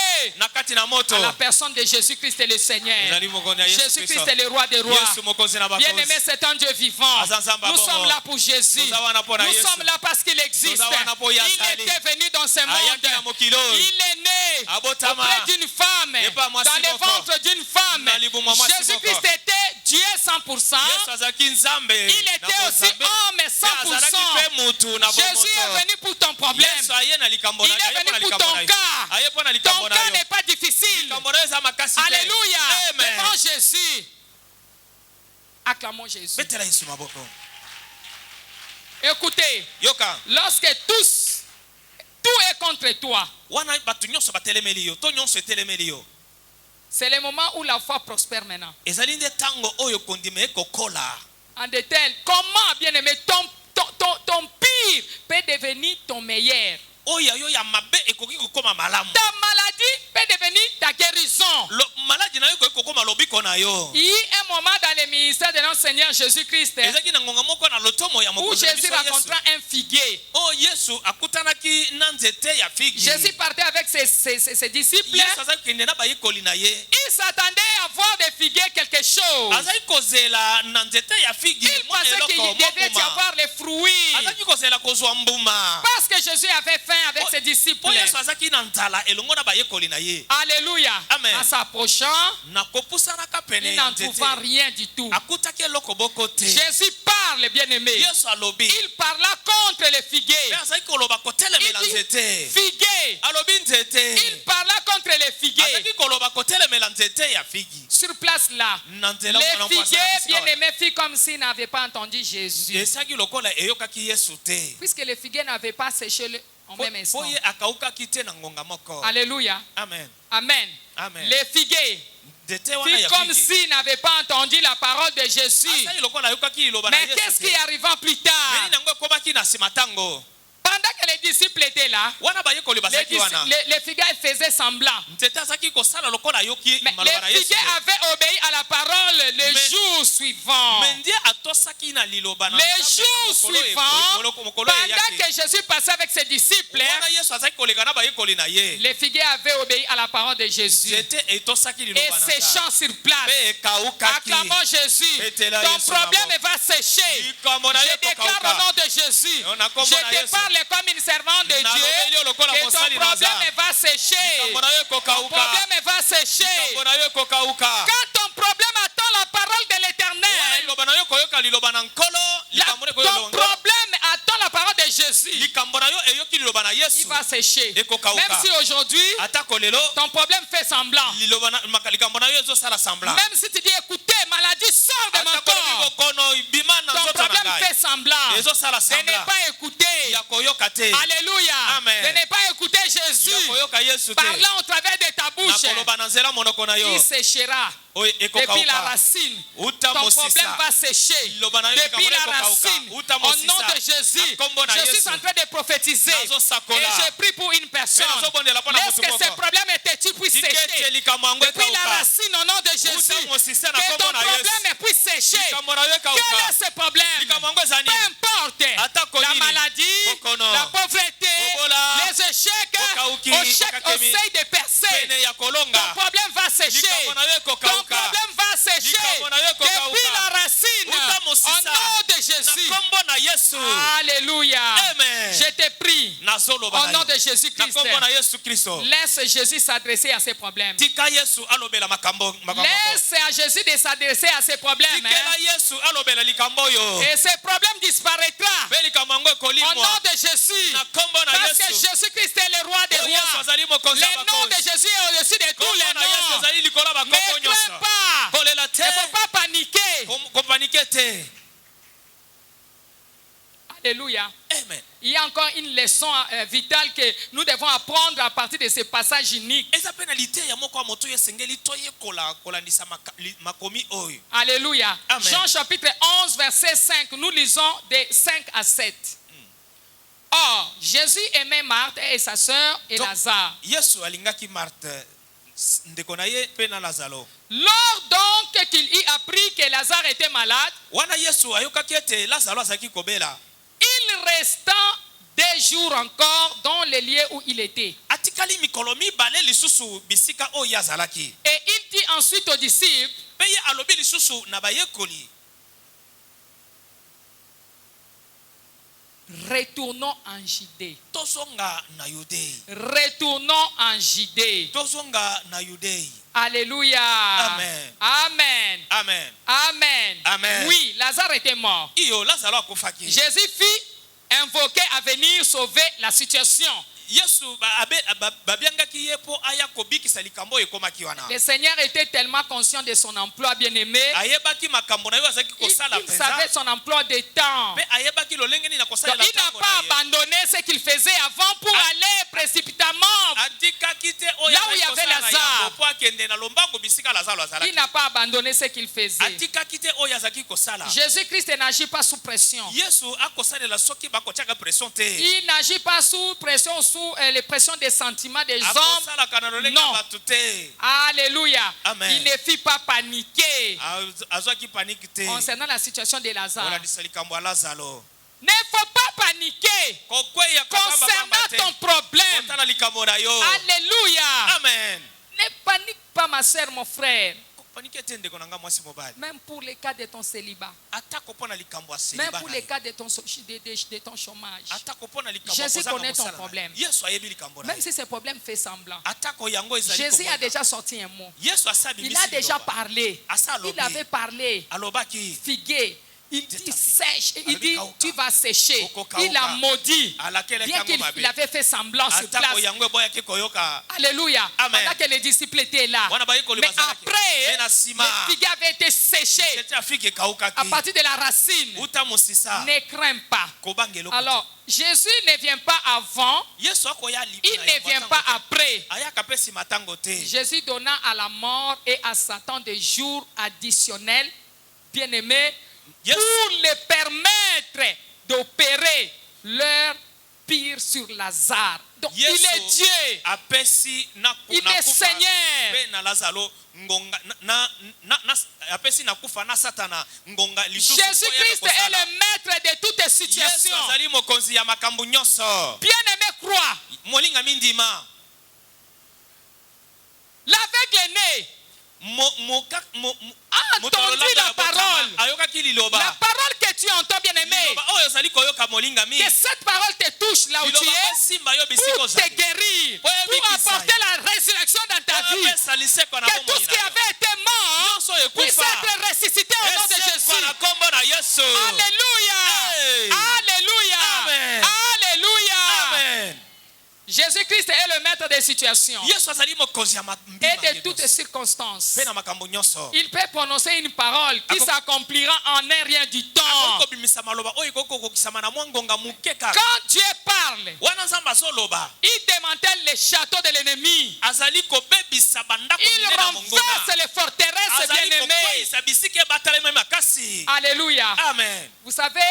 À la personne de Jésus-Christ est le Seigneur. Jésus-Christ est le roi des rois. Bien-aimé, c'est un Dieu vivant. Nous sommes là pour Jésus. Nous sommes là parce qu'il existe. Il était venu dans ce monde. Il est né auprès d'une femme, dans le ventre d'une femme. Jésus-Christ était Dieu 100%. Il était aussi homme 100%. Jésus est venu pour ton problème. Il est venu pour ton cas. Ton cas n'est pas difficile. Alléluia. Devant Jésus. Acclamons Jésus. Écoutez, lorsque tout est contre toi, c'est le moment où la foi prospère maintenant. En détail, comment, bien aimé, ton pire peut devenir ton meilleur. Ta maladie peut devenir ta guérison. Il y a un moment dans le ministère de notre Seigneur Jésus-Christ où Jésus rencontra un figuier. Jésus partait avec ses disciples. Il s'attendait à voir des figuiers quelque chose. Il pensait qu'il devait y avoir les fruits. Parce que Jésus avait faim avec ses disciples. Alléluia. En s'approchant, il n'en trouvant rien du tout. Jésus parle, bien-aimé. Il parla contre les figuiers. Il dit figuier. Il parla contre les figuiers. Sur place là, les figuiers, bien-aimés, fit comme s'ils n'avaient pas entendu Jésus. Puisque les figuiers n'avaient pas séché en même instant. Alléluia. Amen. Amen. Les figuiers fit comme s'ils n'avaient pas entendu la parole de Jésus. Mais qu'est-ce qui arriva plus tard? Pendant que les disciples étaient là, wana bayekoli bazaki wana les figuiers faisaient semblant. nzete azaki kosala lokola ayoki Mais maloba na les Yesu figuiers avaient obéi à la parole le jour suivant. mais ndiye atosaki na liloba na Les jours suivants, pendant que Jésus passait avec ses disciples, wana Yesu azaki koleka na bayekoli na ye les figuiers avaient obéi à la parole de Jésus. nzete etosaki Et liloba na séchant sur place, pe ekaukaki acclamons Jésus. Etela Ton Yesu problème namo. va sécher. Likambo na ye Je déclare kokauka. au nom de Jésus. On a combo Je na te Yesu. parle comme une servante de Na lobeli Dieu. lokola Que ton mosali na problème Nzambe. va sécher. Likambo na ye Ton kokauka problème va sécher. likambo na ye kokauka Quand ton problème attend la parole de wana l'Éternel, liloba na yo koyoka liloba na nkolo likambo na ton koyoka problème attend la parole de Jésus, likambo na yo eyoki liloba na il Yesu va sécher. ekokauka. Même si aujourd'hui, atako lelo ton problème fait semblant. liloba na likambo na yo ezosala semblant Même si tu dis, écoutez, maladie sort de mon atako corps. bokono bima na Ton nzoto na problème fait ngai semblant ezosala de ne semblant pas écouter. ya koyoka te Alléluia. Amen. De ne pas écouter ya Jésus koyoka Yesu te parlant au travers de ta na bouche. koloba na nzela monoko na yo Il séchera. oyo Depuis la ekokauka racine, uta ton problème mosisa va sécher. Liloba na yo Depuis la likambo na ekokauka. racine, Uta au nom mosisa. de Jésus, Na kombo na je Yesu. suis en train de prophétiser. Et nazosakola je prie pour une personne. Pe nazobondela mpo na Laisse motu que moko. ces problèmes étaient puissent tikete sécher. likambo yango Depuis la ekauka racine, au nom de Jésus, uta mosisa na que ton kombo na Yesu problème puisse sécher. likambo na yo Quel ekauka est ce problème? likambo yango eza Peu nini importe Atako la nini? maladie, Bokono. la pauvreté, Bobola. les échecs, Bokauki. au Bokakemi. seuil de percée. pene ya Ton kolonga problème va sécher. likambo na yo Ton ekokauka problème va sécher. Likambo na yo ekokauka. Depuis la racine, Uta mosisa. au nom de na Jésus. kombo na Yesu Alléluia. Amen. Je te prie, nazoloba au na nom yo de na Jésus-Christ, kombo na Yesu Kristo laisse Jésus s'adresser à ces problèmes. tika Yesu alobela makambo makambo Laisse à Jésus de s'adresser à ces problèmes. tikela Yesu alobela likambo oyo Et ces problèmes disparaîtra pe likambo yango au ekolimwa nom de Jésus. na kombo na Parce que Yesu Jésus-Christ est le roi des oyo Yesu rois. azali mokonzi ya Le nom de bakonzi Jésus est au-dessus de tous kombo les na Yesu noms. ezali likolo ya Ne bakombo crains nyonso pas. kolela Il ne faut te pas paniquer. kopanike te Alléluia. amen Il y a encore une leçon vitale que nous devons apprendre à partir de ce passage unique. eza mpe na liteya moko ya moto oyo esengeli toyekola kolandisa makomi oyo Alléluia. Amen. Jean chapitre 11, verset 5. Nous lisons de 5 à 7. Or, Jésus aimait Marthe et sa sœur et Donc, Lazare. Yesu alingaki Marthe ndeko na ye mpe na Lazaro Lors donc qu'il y apprit que Lazare était malade, wana Yesu ayokaki ete Lazaro azalaki kobela il resta 2 jours encore dans le lieu où il était. atikali mikolo mibale lisusu bisika oyo azalaki Et il dit ensuite aux disciples, mpe ye alobi lisusu na bayekoli retournons en Judée. tozonga na Yudei Retournons en Judée. tozonga na Yudei Alléluia. Amen. Amen. amen Amen. Amen. Oui, Lazare était mort. iyo Lazaro akufaki Jésus fit invoquer à venir sauver la situation. Yesu babiangaki ye mpo aya kobikisa likambo oyo ekomaki wana Le Seigneur était tellement conscient de son emploi bien-aimé. ayebaki makambo na yo azalaki kosala Il savait mpenza son emploi de temps. mpe ayebaki lolenge nini na Donc, kosalela il n'a ntango pas na ye abandonné ce qu'il faisait avant pour aller précipitamment. atikaki te oyo Là où il y avait azali kosala na Lazare. yango mpo akende na lombango bisika Lazaro Il azalaki n'a pas abandonné ce qu'il faisait. atikaki te oyo azalaki kosala Jésus-Christ n'agit pas sous pression. Yesu akosalela soki bakotiaka pression te Il n'agit pas sous pression, sous les pressions des sentiments des hommes. akosalaka na lolenge ya Non. bato te Alléluia. Amen. Il ne fit pas paniquer azwaki paniki te concernant la situation de Lazare. olandisa likambo ya Lazaro Ne faut pas paniquer kokweya concernant ton problème. kotala likambo na yo Alléluia. amen Ne panique pas, ma soeur, mon frère. kopanike te ndeko na nga mwasi mobali Même pour le cas de ton célibat. atako mpo na likambo ya Même seliba pour na le ye. cas de ton chômage. atako mpo na likambo ya Jésus kozanga connaît ton mosala na ye. problème. Yesu ayebi likambo na Même ye. si ce problème fait semblant. atako yango ezali Jésus a komona. déjà sorti un mot. Yesu asabi Il a déjà parlé. Asa Il avait parlé. alobaki Figuier. Il dit sèche. Il Alobi dit kauka. tu vas sécher. Oko kauka. Il a maudit. alakele Bien kango mabe qu'il avait fait semblant sur atako place. yango eboyaki koyoka Alléluia. Amen. Pendant que les disciples étaient là. wana bayekoli Mais bazalaki après, me na nsima les figues avaient été séchées ete afiki à ekaukaki partir de la racine. uta mosisa Ne crains pas. kobanga eloko Alors, Jésus ne vient pas avant, te. Yesu akoya il ne vient pas après. ayaka mpe nsima ntango te Jésus donna à la mort et à Satan des jours additionnels, bien-aimés, Yes. pour les permettre d'opérer leur l'empire sur Lazare. Donc Yesu il est Dieu. apesi na Il est Seigneur. pe na Lazaro ngonga na apesi na kufa na satana ngonga lisusu. Jésus-Christ est le maître de toutes les Yesu situations. azali mokonzi ya makambo nyonso. Bien-aimé, crois. Molinga mindima. L'aveugle est né. A entendu la parole. La parole que tu entends, bien-aimé. Que cette parole te touche là où tu es. Pour te guérir. Pour apporter la résurrection dans ta vie. Que tout ce qui avait été mort puisse être ressuscité au nom de Jésus. Alléluia. Alléluia. Alléluia. Jésus-Christ est le maître des situations et de toutes circonstances. Il peut prononcer une parole qui s'accomplira en un rien du temps. Quand Dieu parle, il démantèle les châteaux de l'ennemi. Il renverse les forteresses bien-aimées. Alléluia. Amen. Vous savez,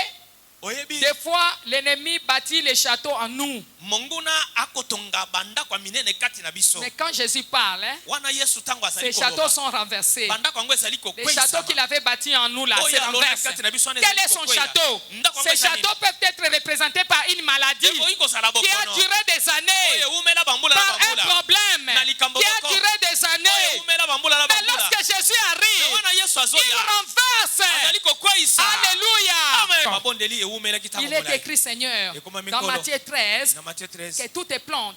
des fois, l'ennemi bâtit les châteaux en nous. Mais quand Jésus parle, ces châteaux sont renversés. Les châteaux qu'il avait bâtis en nous, là, c'est renversé. Quel est son château? Ces châteaux peuvent être représentés par une maladie qui a duré des années, par un problème qui a duré des années. Mais lorsque Jésus arrive, il renverse. Alléluia. Il est écrit, Seigneur, dans Matthieu 13, que toute plante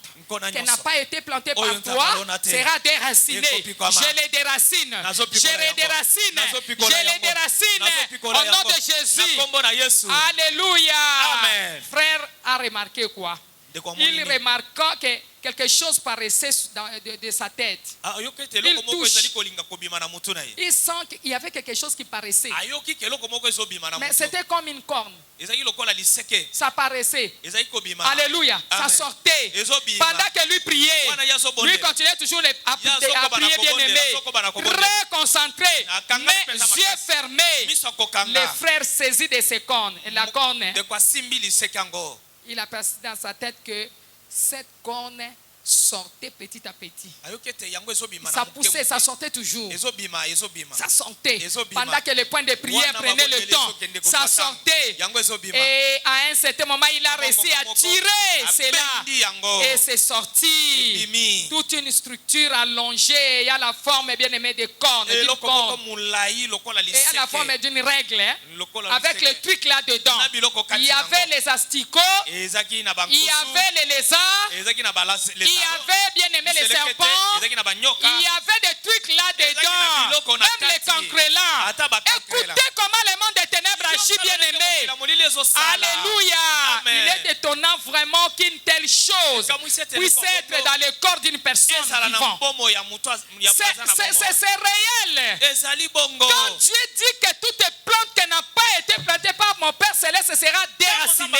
qui n'a pas été plantée par toi sera déracinée. Je les déracine. Je les déracine. Je les déracine. Au nom de Jésus. Alléluia. Frère a remarqué quoi? Il remarqua que quelque chose paraissait de sa tête. Il touche. Il sent qu'il y avait quelque chose qui paraissait. Mais c'était comme une corne. Ça paraissait. Alléluia. Ça sortait. Pendant que lui priait, lui continuait toujours à prier bien-aimé. Très concentré. Mais yeux fermés. Les frères saisis de ses cornes. Et la corne, il a perçu dans sa tête que cette corne sortait petit à petit. Ça poussait, ça sortait toujours. Ça sortait. Pendant que les points de prière prenaient le temps, ça sortait. Et à un certain moment, il a réussi à tirer cela. Et c'est sorti. Toute une structure allongée. Il y a la forme bien aimée des cornes. Et il y a la forme d'une règle. Avec le truc là-dedans. Il y avait les asticots. Il y avait les lézards. Il y avait bien aimé les serpents. Il y avait des trucs là-dedans. Même les cancrelats là. Écoutez comment le monde des ténèbres agit, bien aimé. Alléluia. Il est étonnant vraiment qu'une telle chose puisse être dans le corps d'une personne vivante. C'est réel. Quand Dieu dit que toute plante qui n'a pas été plantée par mon Père Céleste sera déracinée,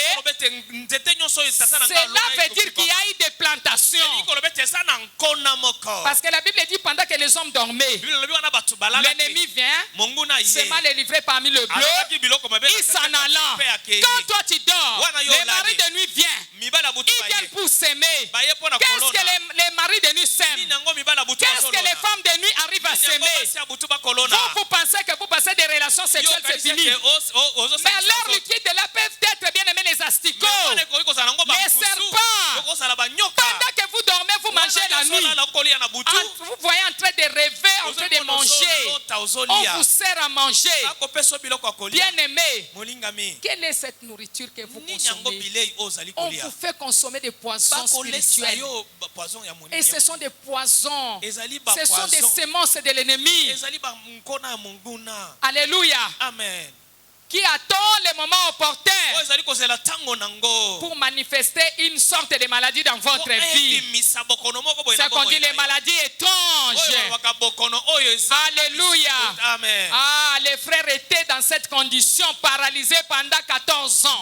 cela veut dire qu'il y a eu des plantations. Parce que la Bible dit pendant que les hommes dormaient, l'ennemi vient, c'est mal livré parmi le bleu, il s'en allant. Quand toi tu dors, les maris de nuit viennent, ils viennent pour s'aimer. Qu'est-ce que les maris de nuit s'aiment? Qu'est-ce que les femmes de nuit arrivent à s'aimer? Vous pensez que vous passez des relations sexuelles, c'est fini. Mais à l'heure liquide, là peuvent être bien aimés les asticots, les serpents. Pendant que vous dormez, vous mangez la nuit. Vous voyez en train de rêver, en train de manger. On vous sert à manger. Bien aimé, quelle est cette nourriture que vous consommez? On vous fait consommer des poisons spirituels. Et ce sont des poisons. Ce sont des semences de l'ennemi. Alléluia. Amen. Qui attend le moment opportun pour manifester une sorte de maladie dans votre vie. C'est qu'on dit les maladies étranges. Alléluia. Amen. Ah, les frères étaient dans cette condition, paralysés pendant 14 ans.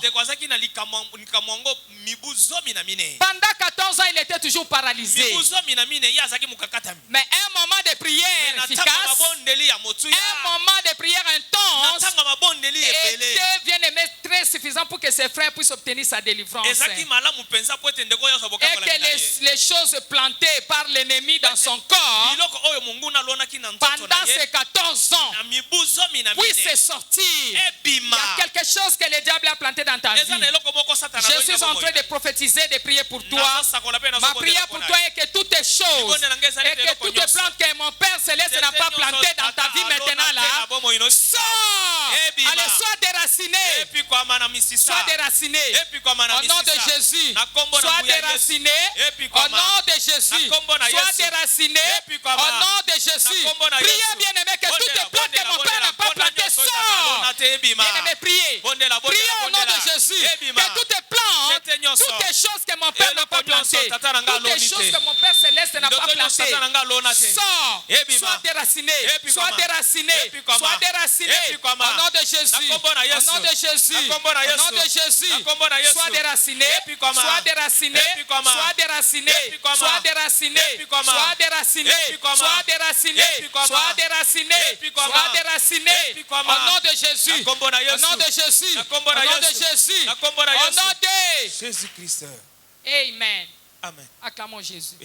Pendant 14 ans, il était toujours paralysé. Mais à un moment de prière efficace, un moment de prière intense était bien aimé très suffisant pour que ses frères puissent obtenir sa délivrance. Et que les choses plantées par l'ennemi dans son corps pendant ces 14 ans puissent sortir. Il y a quelque chose que le diable a planté dans ta vie. Je suis en train de prophétiser, de prier pour toi. Ma prière pour toi est que toutes tes choses et que toutes les plantes que mon Père Céleste n'a pas plantées dans ta vie maintenant là, sors! Allez, sois déraciné. Sois déraciné. Au nom de Jésus. Sois déraciné. Au nom de Jésus. Sois déraciné. Au nom de Jésus. Priez, bien-aimé, que toutes les plantes que mon Père n'a pas plantées sortent. Bien-aimé, priez. Priez au nom de Jésus. Que toutes les plantes, toutes les choses que mon Père n'a pas plantées, toutes les choses que mon Père Céleste n'a pas plantées, sors. Sois déraciné. Sois déraciné. Sois déraciné. Au nom de Jésus. Au nom de Jésus. Au nom de Jésus. Sois déraciné. Sois déraciné. Sois déraciné. Sois déraciné. Sois déraciné. Sois déraciné. Sois déraciné. Sois déraciné. Au nom de Jésus. Au nom de Jésus. Au nom de Jésus. Au nom de Jésus-Christ. Amen. Amen. Acclamons Jésus.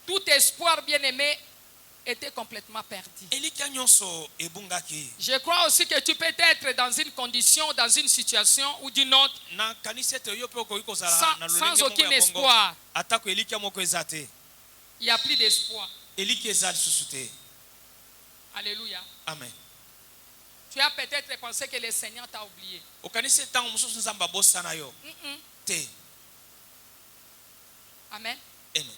Tout espoir bien-aimé était complètement perdu. Je crois aussi que tu peux être dans une condition, dans une situation ou d'une autre sans aucun espoir. Il n'y a plus d'espoir. Alléluia. Amen. Tu as peut-être pensé que le Seigneur t'a oublié. Amen. Amen.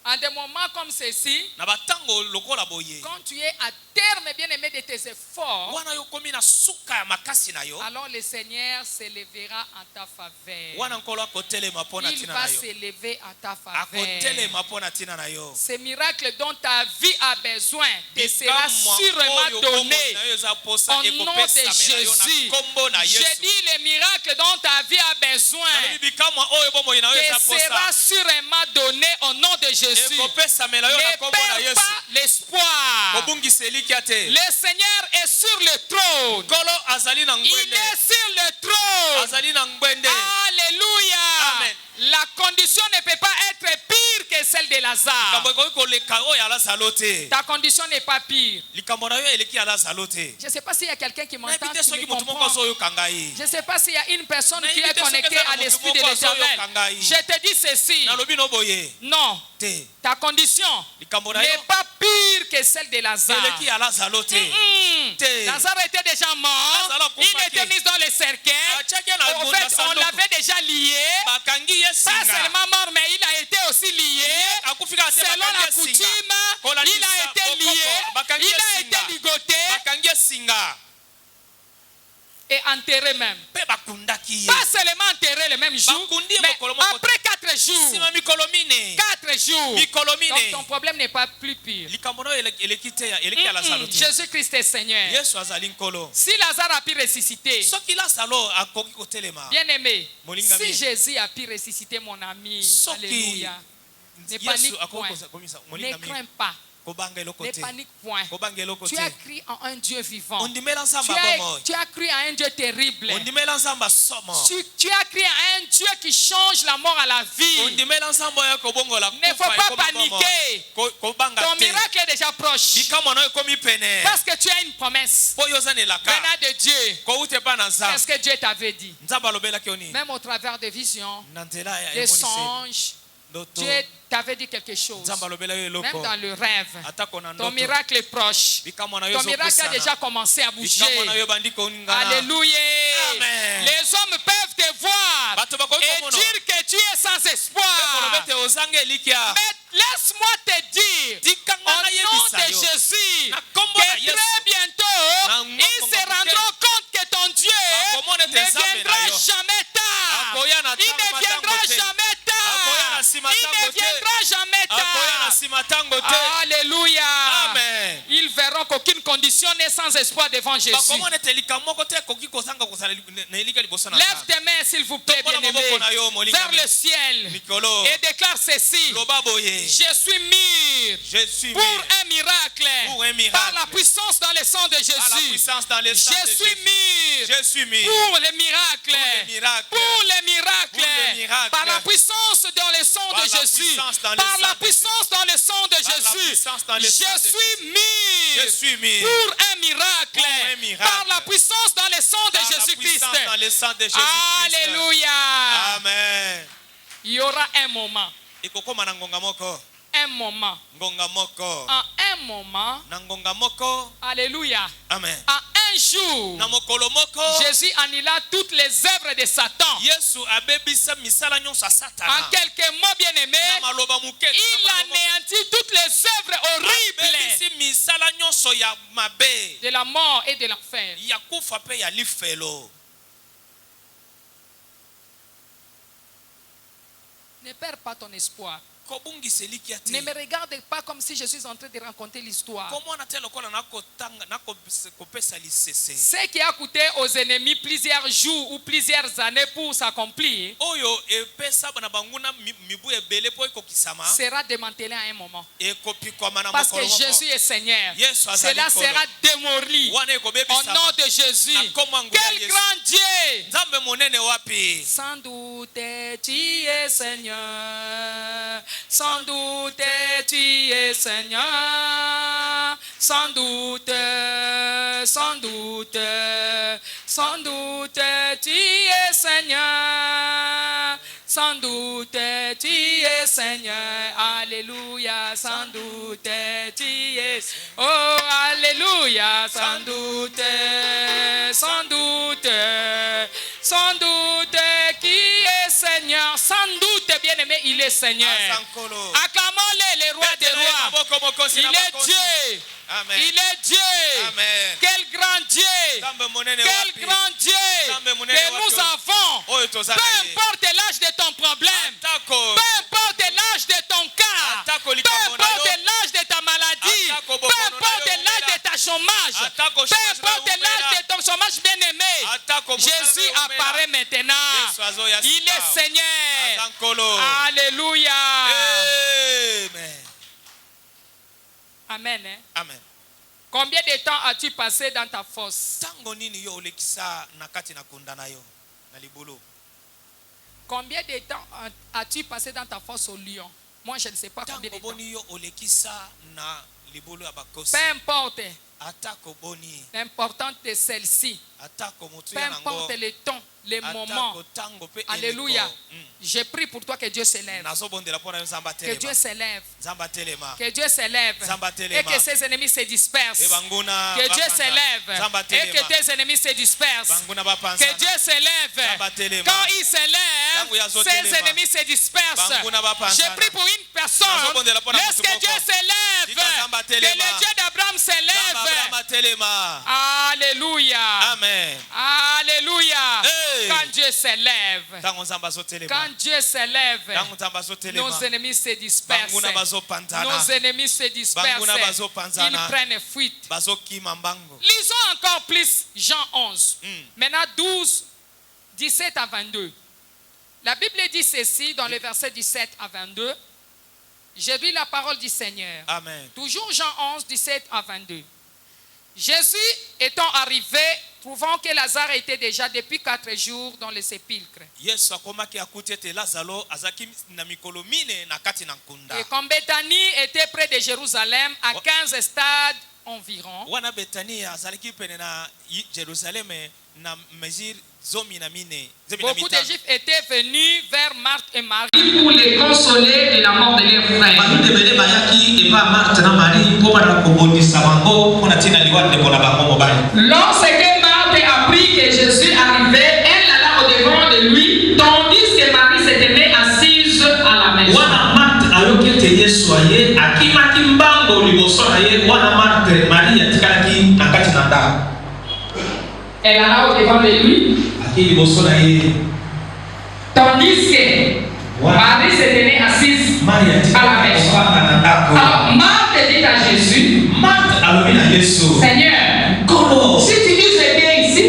En des moments comme ceci, quand tu es à terme, bien-aimé, de tes efforts, alors le Seigneur s'élèvera en ta faveur. Il va s'élever en ta faveur. Ce miracle dont ta vie a besoin te sera sûrement donné au nom de Jésus. Je dis le miracle dont ta vie a besoin te sera sûrement donné au nom de Jésus. Ne perds pas l'espoir. Le Seigneur est sur le trône. Il est sur le trône. Alléluia. Amen. La condition ne peut pas être pire que celle de Lazare. Ta condition n'est pas pire. Je ne sais pas s'il y a quelqu'un qui m'entend, qui me comprend. Je ne sais pas s'il y a une personne qui est connectée à l'Esprit de l'Éternel. Je te dis ceci. Non. Ta condition n'est pas pire que celle de Lazare. Lazare était déjà mort. Il était mis dans le cercueil. En fait, on l'avait déjà lié. Pas seulement mort, mais il a été aussi lié. Selon la coutume, il a été lié. Il a été ligoté. Et enterré même. Pas seulement enterré le même jour, mais après 4 jours. 4 jours. Donc ton problème n'est pas plus pire. Jésus-Christ est Seigneur. Si Lazare a pu ressusciter, bien aimé, si Jésus a pu ressusciter mon ami, alléluia, ne panique point, ne crains pas. Ne panique point. Tu as cru en un Dieu vivant. Tu as cru en un Dieu terrible. Tu as cru en un Dieu qui change la mort à la vie. Il ne faut pas paniquer. Ton miracle est déjà proche. Parce que tu as une promesse venant de Dieu. Qu'est-ce que Dieu t'avait dit? Même au travers des visions, des songes, Dieu t'avait dit quelque chose. Même dans le rêve. Ton miracle est proche. Ton miracle a déjà commencé à bouger. Alléluia. Amen. Les hommes peuvent te voir et dire que tu es sans espoir. Mais laisse-moi te dire, au nom de Jésus, que très bientôt, ils se rendront compte que ton Dieu ne viendra jamais tard. Il ne viendra jamais tard. Il ne viendra jamais tard. Alléluia. Amen. Ils verront comprend qu'aucune condition n'est sans espoir devant Jésus. Lève tes mains, s'il vous plaît, bien-aimés, vers le ciel et déclare ceci. Je suis mûr pour un miracle. Par la puissance dans le sang de Jésus. Je suis mûr pour les miracles. Pour les miracles. Par la puissance dans le sang de Jésus. Par la puissance dans le sang de Jésus. Je suis mûr pour un miracle. Par la puissance dans le sang de Jésus-Christ. Alléluia. Amen. Il y aura un moment. Un moment. En un moment. Alléluia. Amen. En un jour. Jésus annula toutes les œuvres de Satan. En quelques mots, bien-aimés, il anéantit toutes les œuvres horribles de la mort et de l'enfer. Ne perds pas ton espoir. Ne me regarde pas comme si je suis en train de raconter l'histoire. Ce qui a coûté aux ennemis plusieurs jours ou plusieurs années pour s'accomplir sera démantelé à un moment. Parce que Jésus est Seigneur. Cela sera démoli au nom de Jésus. Quel grand Dieu! Sans doute tu es Seigneur. Sans doute tu es Seigneur. Sans doute, sans doute, sans doute tu es Seigneur. Sans doute tu es Seigneur. Alléluia. Sans doute tu es. Oh, alléluia. Sans doute, sans doute, sans doute qui est Seigneur. Sans doute, bien-aimé, il est Seigneur. Acclamons-le, le roi des rois. Il est Dieu. Amen. Il est Dieu. Amen. Quel grand Dieu. Quel grand Dieu que nous avons. Peu importe l'âge de ton problème. Peu importe l'âge de ton cas. Peu importe l'âge de ta maladie. Peu importe l'âge de ta chômage. Peu importe l'âge de ton chômage bien-aimé. Jésus apparaît maintenant. Il est Seigneur. Alléluia. Amen. Amen. Hein? Amen. Combien de temps as-tu passé dans ta fosse? Combien de temps as-tu passé dans ta fosse au lion? Moi, je ne sais pas combien de temps. Peu importe. L'important de celle-ci. Peu importe le temps, les moments. Alléluia. Je prie pour toi que Dieu s'élève. Que Dieu s'élève. Que Dieu s'élève. Et que ses ennemis se dispersent. Que Dieu s'élève. Et que tes ennemis se dispersent. Que Dieu s'élève. Quand il s'élève, ses ennemis se dispersent. Je prie pour une personne. Laisse que Dieu s'élève. Que le Dieu d'Abraham s'élève. Alléluia. Amen. Alléluia. Hey. Quand Dieu s'élève, quand Dieu s'élève, nos ennemis se dispersent. Nos ennemis se dispersent. Ils prennent fuite. Lisons encore plus Jean 11. Maintenant 12, 17 à 22. La Bible dit ceci dans le verset 17 à 22. J'ai lu la parole du Seigneur. Amen. Toujours Jean 11, 17 à 22. Jésus étant arrivé, trouvant que Lazare était déjà depuis 4 jours dans le sépulcre. Et comme Béthanie était près de Jérusalem, à 15 stades environ, beaucoup de Juifs étaient venus vers Marthe et Marie pour les consoler de la mort de leur frère. Lorsque Marthe apprit que Jésus arrivait, elle alla au-devant de lui, tandis que Marie se tenait assise à la maison. Elle alla au-devant de lui, tandis que Marie se tenait assise à la maison. Alors Marthe dit à Jésus, Seigneur, si tu dis c'est bien ici,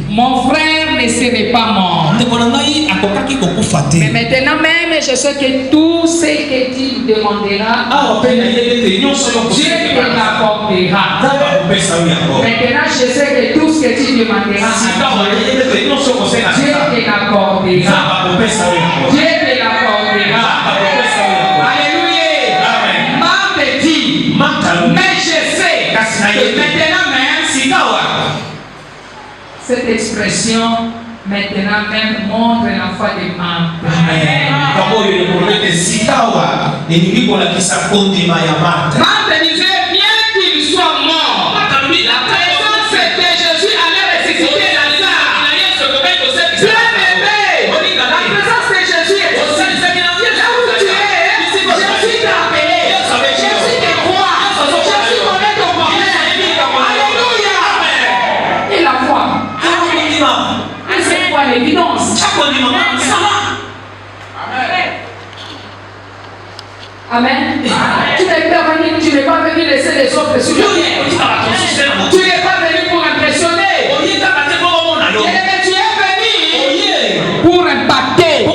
mon frère ne serait pas mort. Mais maintenant même, je sais que tout ce que tu demanderas, Dieu te l'accordera. Maintenant, je sais que tout ce que tu demanderas, Dieu te l'accordera. Dieu te l'accordera. Alléluia. Marc te dit, mais je sais que maintenant même, cette expression maintenant même montre la foi de Marc. Marc disait bien qu'il soit mort, la présence de Jésus allait ressusciter Lazare. Bien aimé, la présence de Jésus est aussi. Là où tu es, Jésus t'a appelé. Jésus te croit. Jésus connaît ton problème. Alléluia. Et la foi. C'est quoi l'évidence? Amen. Tu n'es pas venu laisser les autres sur le pied. Tu n'es pas venu pour impressionner. Tu es venu pour impacter. Tu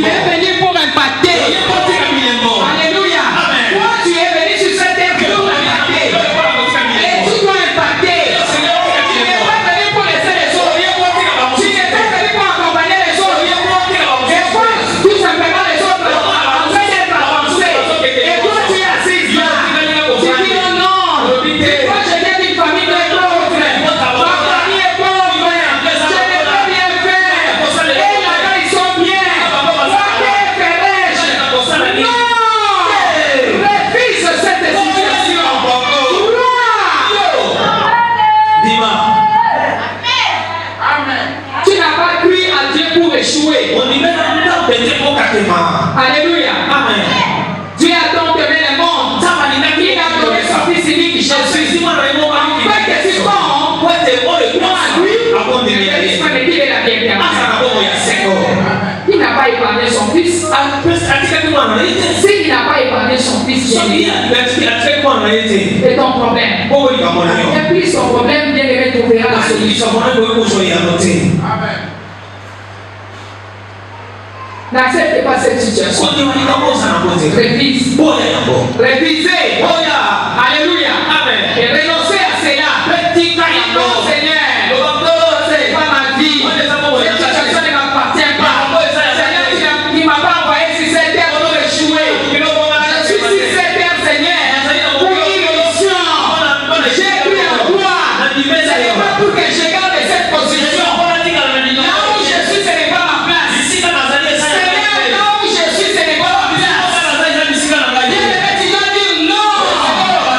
es venu pour impacter. Alléluia. Toi, tu es venu sur cette terre pour impacter. Et tu dois impacter. Tu n'es pas venu pour laisser les autres. Tu n'es pas venu pour accompagner les autres. Des fois, tout simplement les autres en train d'être avancés. Et toi, tu es assis là. Tu dis non, non. Toi, je viens d'une famille de pauvres. Ma famille est pauvre. Je n'ai pas bien fait. Et là-bas, ils sont bien. Toi, tu es ferrèche. Non. Refuse cette situation. Tu n'as pas cru à Dieu pour échouer. Alléluia. Dieu a donc aimé le monde. Il a donné son fils unique Jésus. Afin que tu tombes, crois à lui, et qu'il est la bienveillance. Il n'a pas épargné son fils. S'il n'a pas épargné son fils, c'est ton problème. Et puis son problème, bien aimé, trouvera la solution. N'accepte pas cette situation. Révise. Révisez. Alléluia. Et renoncez à cela. Non, Seigneur. C'est pas ma vie. Cette situation ne m'appartient pas. Seigneur, tu ne m'as pas envoyé sur cette terre pour échouer. Je suis sur cette terre, Seigneur, pour une mission. J'ai cru en toi. Ce n'est pas pour que je garde cette position. Là où je suis, ce n'est pas ma place. Seigneur, là où je suis, ce n'est pas ma place. Tu dois dire non.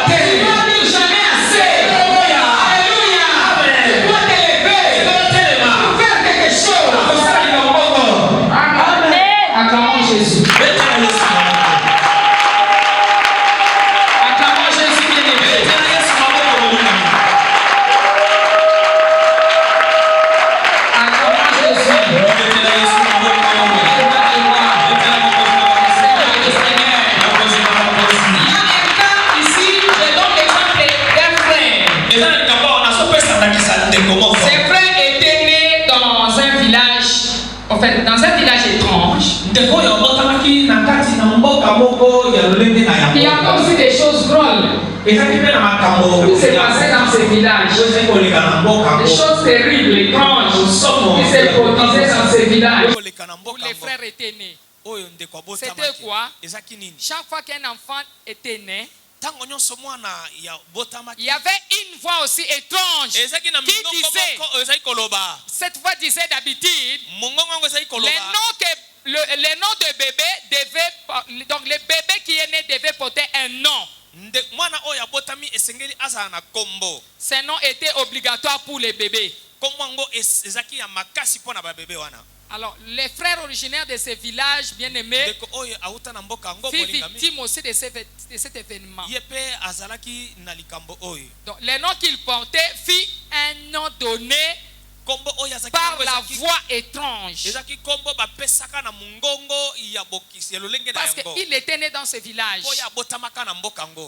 Tu dois dire jamais assez. Alléluia. Tu dois t'élever pour faire quelque chose. Acclamons Jésus. Acclamons Jésus, bien-aimé. Acclamons Jésus. Ici, je donne l'exemple d'un frère. Ce frère était né dans un village, en fait, dans un village étrange. Il y a aussi des choses drôles qui s'est passé dans ce village. Des choses terribles, étranges qui s'est produisaient dans ce village. Où les frères étaient nés. C'était quoi? Chaque fois qu'un enfant était né, il y avait une voix aussi étrange qui disait, cette voix disait d'habitude, les noms de bébé devaient, donc le bébé qui est né devait porter un nom. Ce nom était obligatoire pour les bébés. Alors, les frères originaires de ces villages bien-aimés furent victimes aussi de cet événement. Donc, le nom qu'ils portaient fut un nom donné par la voix étrange. Parce qu'il était né dans ce village.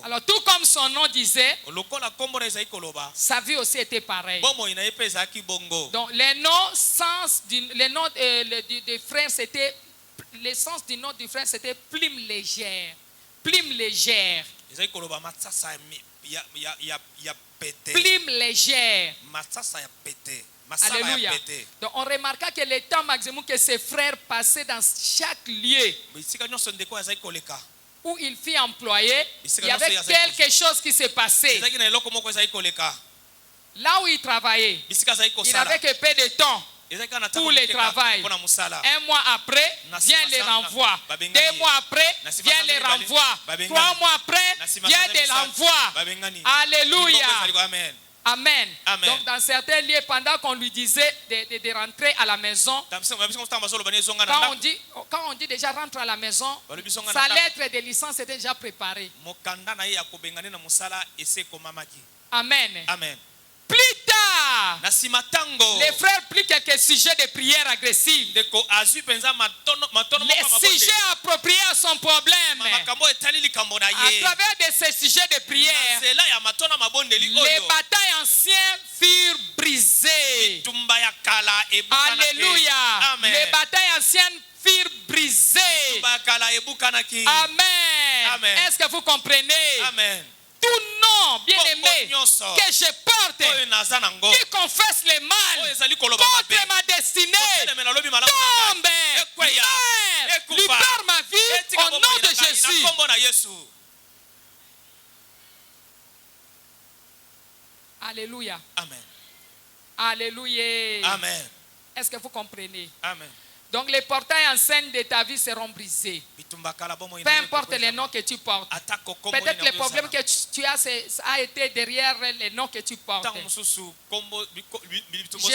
Alors tout comme son nom disait, sa vie aussi était pareille. Donc les noms des frères c'était, l'essence du nom du frère c'était plume légère. Plume légère. Plume légère. Alléluia. Donc on remarqua que le temps maximum que ses frères passaient dans chaque lieu où il fut employé, il y avait quelque chose qui s'est passé. Là où il travaillait, il n'avait que peu de temps pour le travail. Un mois après, vient le renvoi. 2 mois après, vient le renvoi. 3 mois après, vient le renvoi. Alléluia. Amen. Donc dans certains lieux, pendant qu'on lui disait de rentrer à la maison, quand on dit déjà rentre à la maison, sa lettre de licence était déjà préparée. Amen. Amen. Plus tard, les frères plient quelques sujets de prière agressive. Les sujets appropriés à son problème. À travers de ces sujets de prière, les batailles anciennes furent brisées. Alléluia. Amen. Les batailles anciennes furent brisées. Amen. Amen. Est-ce que vous comprenez? Amen. Tout nom, bien-aimé, que je porte, qui confesse le mal contre ma destinée, tombe, libère ma vie au nom de Jésus. Alléluia. Amen. Alléluia. Amen. Est-ce que vous comprenez? Amen. Donc les portails en scène de ta vie seront brisés. Peu importe les noms que tu portes. Peut-être le problème que tu as a été derrière les noms que tu portes. J'ai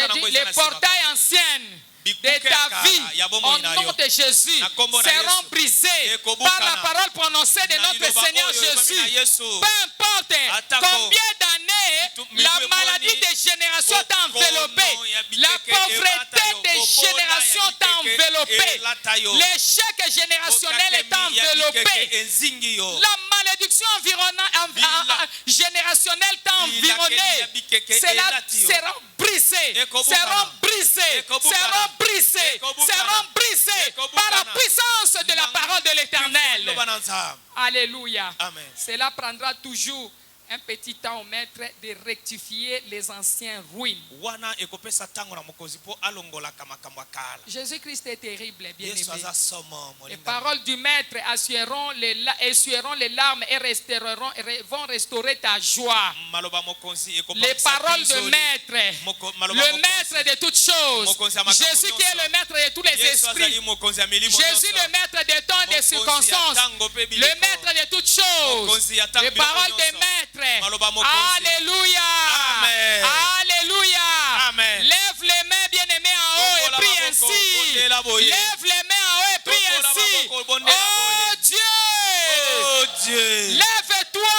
dit les portails anciens de ta vie au nom de Jésus seront brisés par la parole prononcée de notre Seigneur Jésus. Peu importe combien d'années la maladie des générations t'a enveloppé, la pauvreté des générations t'a enveloppé, l'échec générationnel est enveloppé, la malédiction générationnelle t'a environné. Cela sera brisé, seront brisés, seront brisés, seront brisés par la puissance de la parole de l'Éternel. Alléluia. Amen. Cela prendra toujours un petit temps au maître de rectifier les anciens ruines. Jésus-Christ est terrible, bien-aimé. Les paroles du maître essuieront les larmes et vont restaurer ta joie. Les paroles de maître, le maître de toutes choses, Jésus qui est le maître de tous les esprits, Jésus le maître des temps et des circonstances, le maître de toutes choses, les paroles des maîtres. Alléluia. Amen. Alléluia. Amen. Lève les mains, bien-aimés, en haut et prie ainsi. Lève les mains en haut et prie ainsi. Oh Dieu. Oh Dieu. Lève-toi.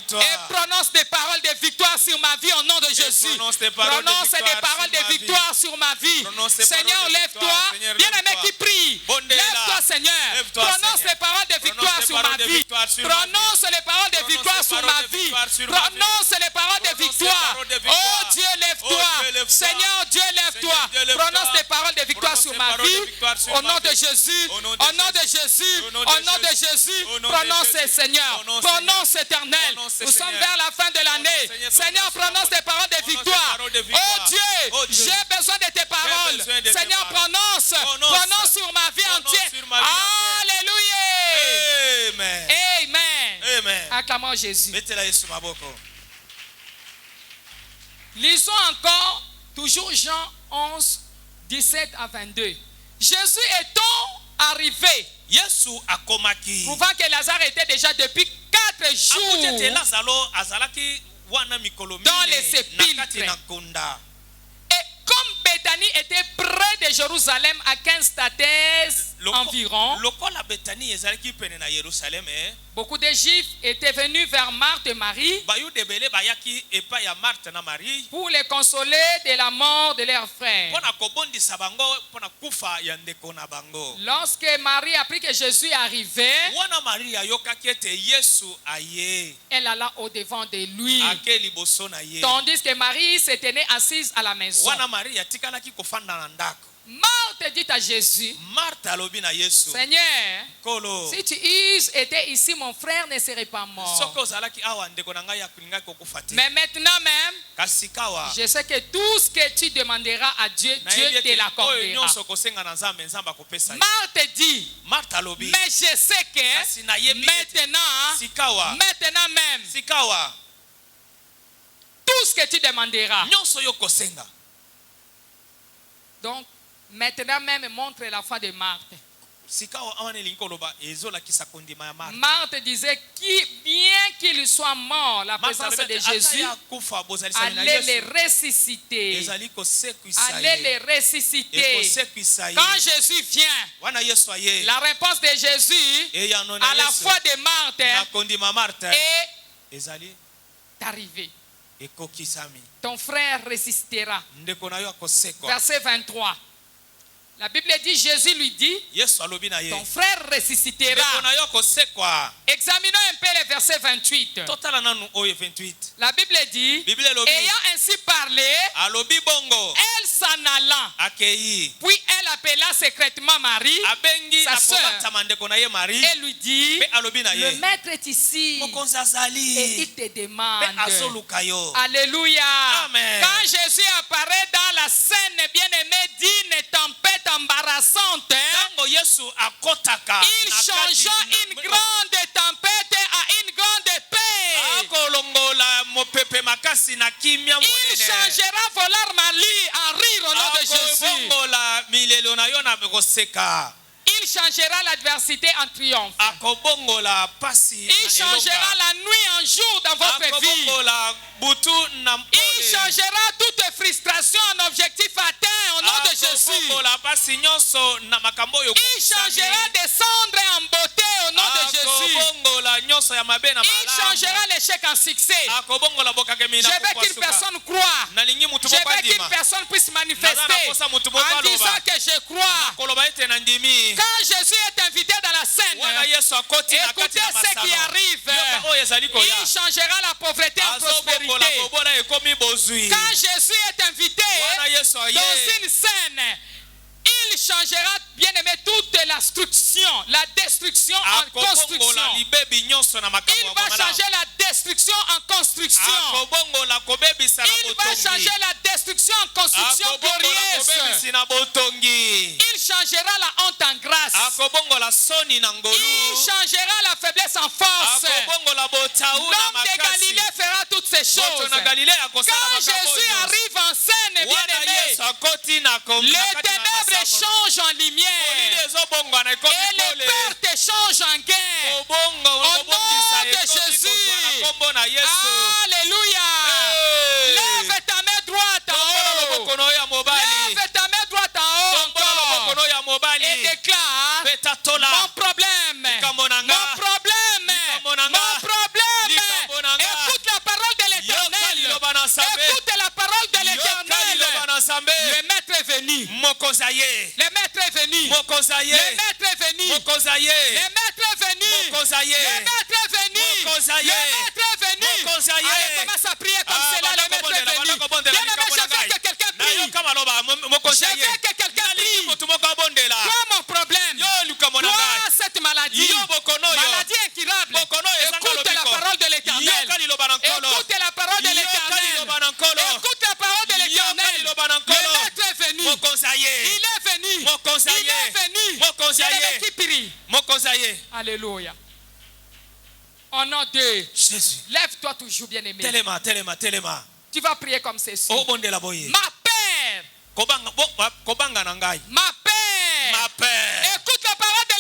Et prononce des paroles de victoire sur ma vie au nom de Jésus. Prononce des paroles de victoire sur ma vie. Seigneur, lève-toi. Bien-aimé qui prie. Lève-toi, Seigneur. Prononce les paroles de victoire sur ma vie. Prononce les paroles de victoire sur ma vie. Prononce les paroles de victoire. Oh Dieu, lève-toi. Seigneur, Dieu, lève-toi. Prononce les paroles de victoire sur ma vie. Au nom de Jésus. Au nom de Jésus. Au nom de Jésus. Prononce, Seigneur. Prononce, éternel. Nous sommes vers la fin de l'année. Seigneur, prononce des paroles de victoire. Oh Dieu, j'ai besoin de tes paroles. Seigneur, prononce sur ma vie entière. Alléluia. Amen. Amen. Amen. Acclamons Jésus. Lisons encore, toujours Jean 11, 17 à 22. Jésus étant arrivé, prouvant que Lazare était déjà depuis 4 jours dans les sépulcres. Et comme Béthanie était près de Jérusalem à 15 stades environ, lokola Bethanie ezalaki pene na Yerusalem, beaucoup de Juifs étaient venus vers Marthe et Marie bayude ebele bayaki epai ya Marthe na Marie pour les consoler de la mort de leur frère. pona kobondisa bango pona kufa ya ndeko na bango. Lorsque Marie apprit que Jésus arrivait, Wana Marie ayokaki ete Yesu aye elle alla au-devant de lui, ake liboso na ye. tandis que Marie se tenait assise à la maison. Wana Marie atikalaki kofanda na ndako. Marthe dit à Jésus, Marthe alobi na Yesu, Seigneur, Kolo, si tu eusses été ici, mon frère ne serait pas mort. soko zalaki awa ndeko na ngai akulingaki kokufa te. Mais maintenant même, Kasi kawa je sais que tout ce que tu demanderas à Dieu, Dieu te l'accordera. Marthe dit, Marthe alobi, mais je sais que maintenant même, sikawa tout ce que tu demanderas. nyonso yo kosenga. Donc, maintenant même montre la foi de Marthe. Sikawa awane linkoloba ezola kisakondima ya Marthe. Marthe disait qui, bien qu'il soit mort, la présence de Jésus allait les ressusciter. Allait les ressusciter. Quand Jésus vient, la réponse de Jésus à la foi de Marthe est arrivée. Ton frère ressuscitera. Verset 23. La Bible dit, Jésus lui dit, ton frère ressuscitera. Examinons un peu le verset 28. La Bible dit, ayant ainsi parlé, elle s'en allant, puis elle appela secrètement Marie, sa sœur, et lui dit, le maître est ici et il te demande. Alléluia. Amen. Quand Jésus apparaît dans la scène bien-aimée d'une tempête embarrassante, il changea une grande tempête à une grande paix. Il changera volar Mali en rire au nom de Jésus. Il changera l'adversité en triomphe. Il changera la nuit en jour dans votre vie. Il changera toute frustration en objectif atteint au nom de Jésus. Il changera des cendres en beauté au nom de Jésus. Il changera l'échec en succès. Je veux qu'une personne croie. Je veux qu'une personne puisse manifester en disant que je crois. Quand Jésus est invité dans la scène, écoutez ce qui arrive. Il changera la pauvreté en prospérité. Quand Jésus est invité dans une scène, il changera, bien aimé, toute la destruction en construction. Il va changer la destruction en construction. Il va changer la destruction en construction glorieuse. Il changera la honte en grâce. Il changera la faiblesse en force. L'homme de Galilée fera toutes ces choses. Quand Jésus arrive en scène, bien aimé, les ténèbres changent en lumière. Et les pertes changent en gain. Au nom de Jésus. Alléluia. Lève ta main droite en haut. Lève ta main droite en haut encore. Et déclare, mon problème. Mon problème. Mon problème. Écoute la parole de l'Éternel. Écoute la parole de l'Éternel. Le maître est venu. Le maître est venu. Le maître est venu. Le maître est venu. Le maître est venu. Le maître est venu. Allez, commence à prier comme cela. Le maître est venu. Bien aimé, je veux que quelqu'un prie. Je veux que quelqu'un prie. Toi, mon problème. Toi, cette maladie. Maladie incurable. Écoute la parole de l'Éternel. Écoute la parole de l'Éternel. Écoute la parole de l'Éternel. Le maître est venu. Il est venu. Il est venu. Bien-aimé, qui prie. Alléluia. Au nom de Jésus. Lève-toi toujours, bien-aimé. Telema. Tu vas prier comme ceci. Ma Père. Ma Père. Écoute la parole de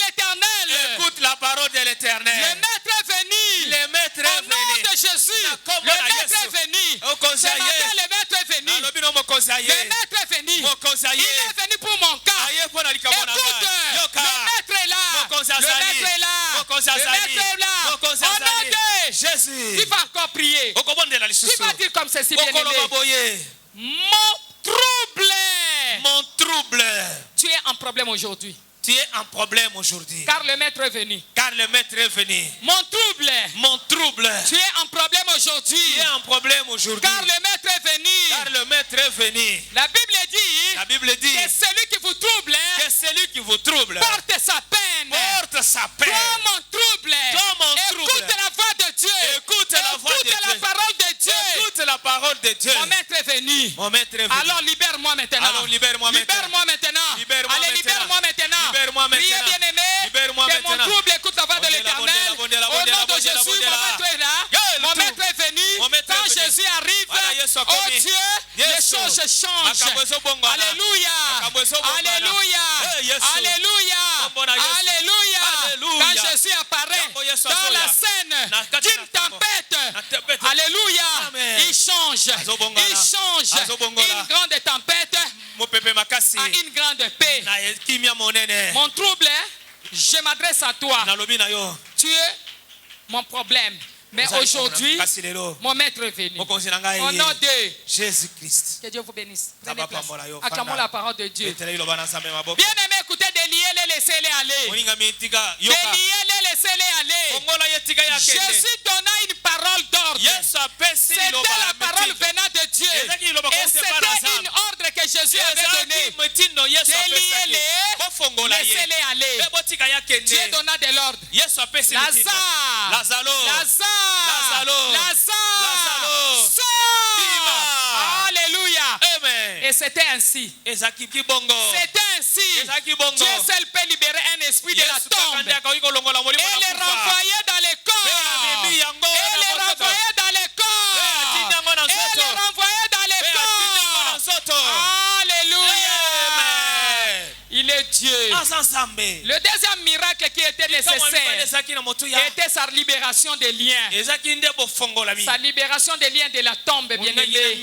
l'Éternel. Le maître est venu. Au nom de Jésus. Le maître est venu. Ce matin, le maître est venu. Le maître est venu. Il est venu pour mon cas. Écoute, le maître maître est là. Au nom de Jésus. tu vas encore prier. Tu vas dire comme ceci, bien-aimé. Mon trouble. Tu es en problème aujourd'hui. Tu es en problème aujourd'hui. Car le maître est venu. Car le maître est venu. Mon trouble. Mon trouble. Tu es en problème aujourd'hui. Tu es en problème aujourd'hui. Car le maître est venu. Car le maître est venu. La Bible dit que celui qui vous trouble, que celui qui vous trouble porte sa peine. porte sa peine. Toi mon trouble. Écoute la voix de Dieu. Écoute la voix de Dieu. Écoute la parole de Dieu. Écoute la parole de Dieu. Mon maître est venu. Mon maître est venu. Alors libère-moi maintenant. Alors libère-moi maintenant. Libère-moi maintenant. Libère-moi Allez, maintenant. libère-moi maintenant. Libère-moi Priez maintenant. bien-aimé. Libère-moi Que mon maintenant. trouble écoute la voix de l'Éternel. Au nom de Jésus, mon maître est là. Mon maître est venu. Quand Jésus arrive, oh Dieu, les choses changent. Alléluia. Alléluia. Alléluia. Alléluia. Quand Jésus apparaît dans la scène d'une tempête, alléluia, il change. Il change une grande tempête à une grande paix. Mon trouble, je m'adresse à toi. Tu es mon problème. Mais aujourd'hui, mon maître est venu. Au nom de Jésus-Christ. Que Dieu vous bénisse. Prenez place. Acclamons la parole de Dieu. Bien aimé, écoutez, déliez-les, laissez-les aller. Déliez-les, laissez-les aller. Jésus donna une parole d'ordre. C'était la parole venant de Dieu. Et c'était une ordre que Jésus avait donnée. Déliez-les, laissez-les aller. Dieu donna de l'ordre. Lazare, sors. Alléluia. Et c'était ainsi. C'était ainsi. Dieu seul peut libérer un esprit de la tombe et les renvoyer dans les corps. Et les renvoyer dans les corps. Et les renvoyer dans les corps. Alléluia. Il est Dieu. Le deuxième miracle qui était nécessaire était sa libération des liens. Sa libération des liens de la tombe, bien-aimé.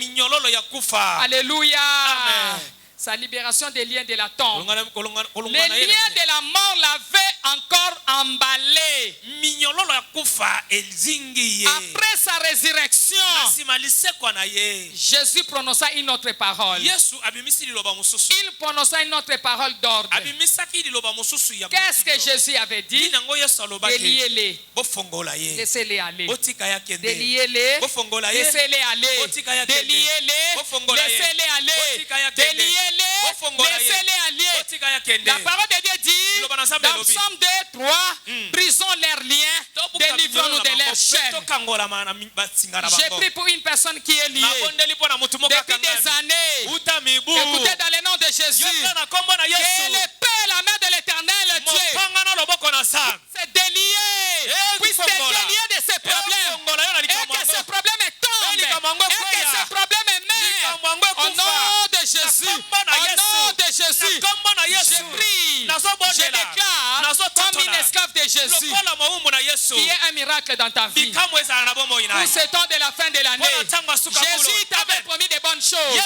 Alléluia. Amen. Sa libération des liens de la tombe. Les liens de la mort l'avaient encore emballé. Après sa résurrection, Jésus prononça une autre parole. Il prononça une autre parole d'ordre. Qu'est-ce que Jésus avait dit? Déliez-les. Laissez-les aller. Déliez-les. Laissez-les aller. Déliez-les. Laissez-les aller. Déliez-les. Laissez-les aller. La parole de Dieu dit dans Psaume 2, 3, brisons leurs liens, délivrons-nous de leurs chaînes. J'ai pris pour une personne qui est liée depuis des années. Écoutez dans le nom de Jésus, que le Père, la main de l'Éternel Dieu, c'est délié, puisse te délier de ces problèmes et que ce problème tombe et que ce problème est mort. Au nom de Jésus, au nom de Jésus, je prie, je déclare comme une esclave de Jésus qui est un miracle dans ta vie. Pour ce temps de la fin de l'année, Jésus t'avait promis de bonnes choses qui ne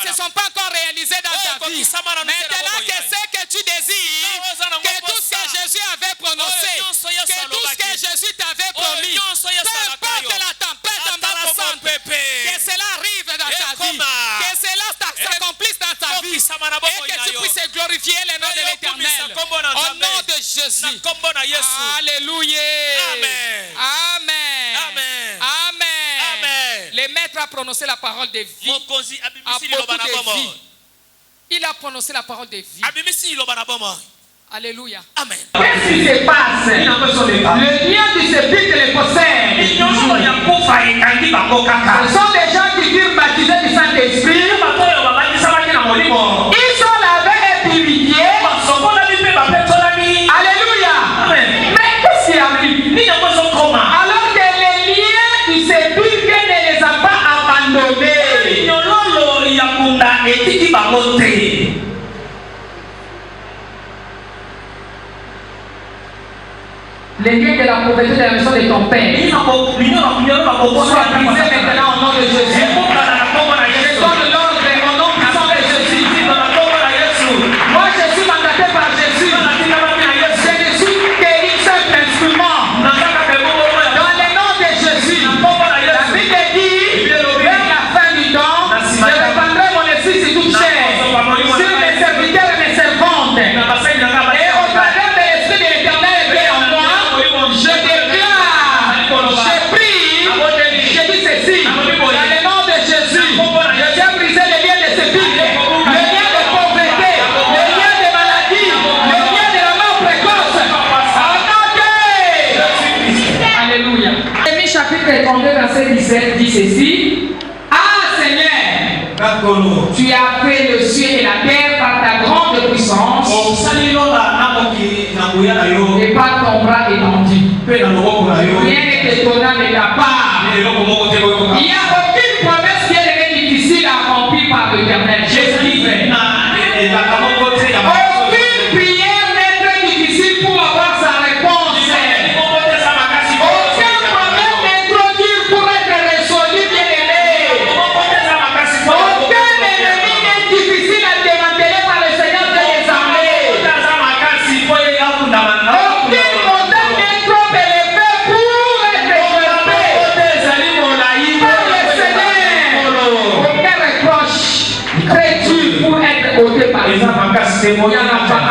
se sont pas encore réalisées dans ta vie. Maintenant que c'est que tu désires, que tout ce que Jésus avait prononcé, que tout ce que Jésus t'avait promis, peu importe la tempête embarrassante, que cela arrive dans ta vie, que cela s'accomplisse dans ta vie et que tu puisses glorifier le nom de l'Éternel. Au nom de Jésus. Alléluia. Amen. Amen. Amen. Le maître a prononcé la parole de vie à beaucoup de vie. Il a prononcé la parole de vie. Alléluia. Amen. Qu'est-ce qui se passe? Le lien du sépulcre les possède. Ce sont des gens qui furent baptisés du Saint-Esprit. Ils sont lavés et purifiés. Alléluia. Amen. Mais qu'est-ce qui arrive? Alors que les liens du sépulcre ne les a pas abandonnés. Les liens de la pauvreté de la maison de ton père soient brisés maintenant au nom de Jésus. Je donne l'ordre au nom puissant de Jésus. Moi je suis mandaté par Jésus. Je ne suis qu'une seule personne. 17 dit ceci. Ah Seigneur, tu as fait le ciel et la terre par ta grande puissance et par ton bras étendu. Rien n'est étonnant de ta part. Il n'y a aucune promesse qui est difficile à accomplir par l'Éternel. Aucune prière n'est très difficile pour avoir sa réponse. Aucun problème n'est trop dur pour être résolu, bien-aimé. Aucun ennemi n'est difficile à démanteler par le Seigneur des armées. Aucune montagne n'est trop élevée pour être écrasée par le Seigneur. Aucun reproche très dur pour être ôté par les armées.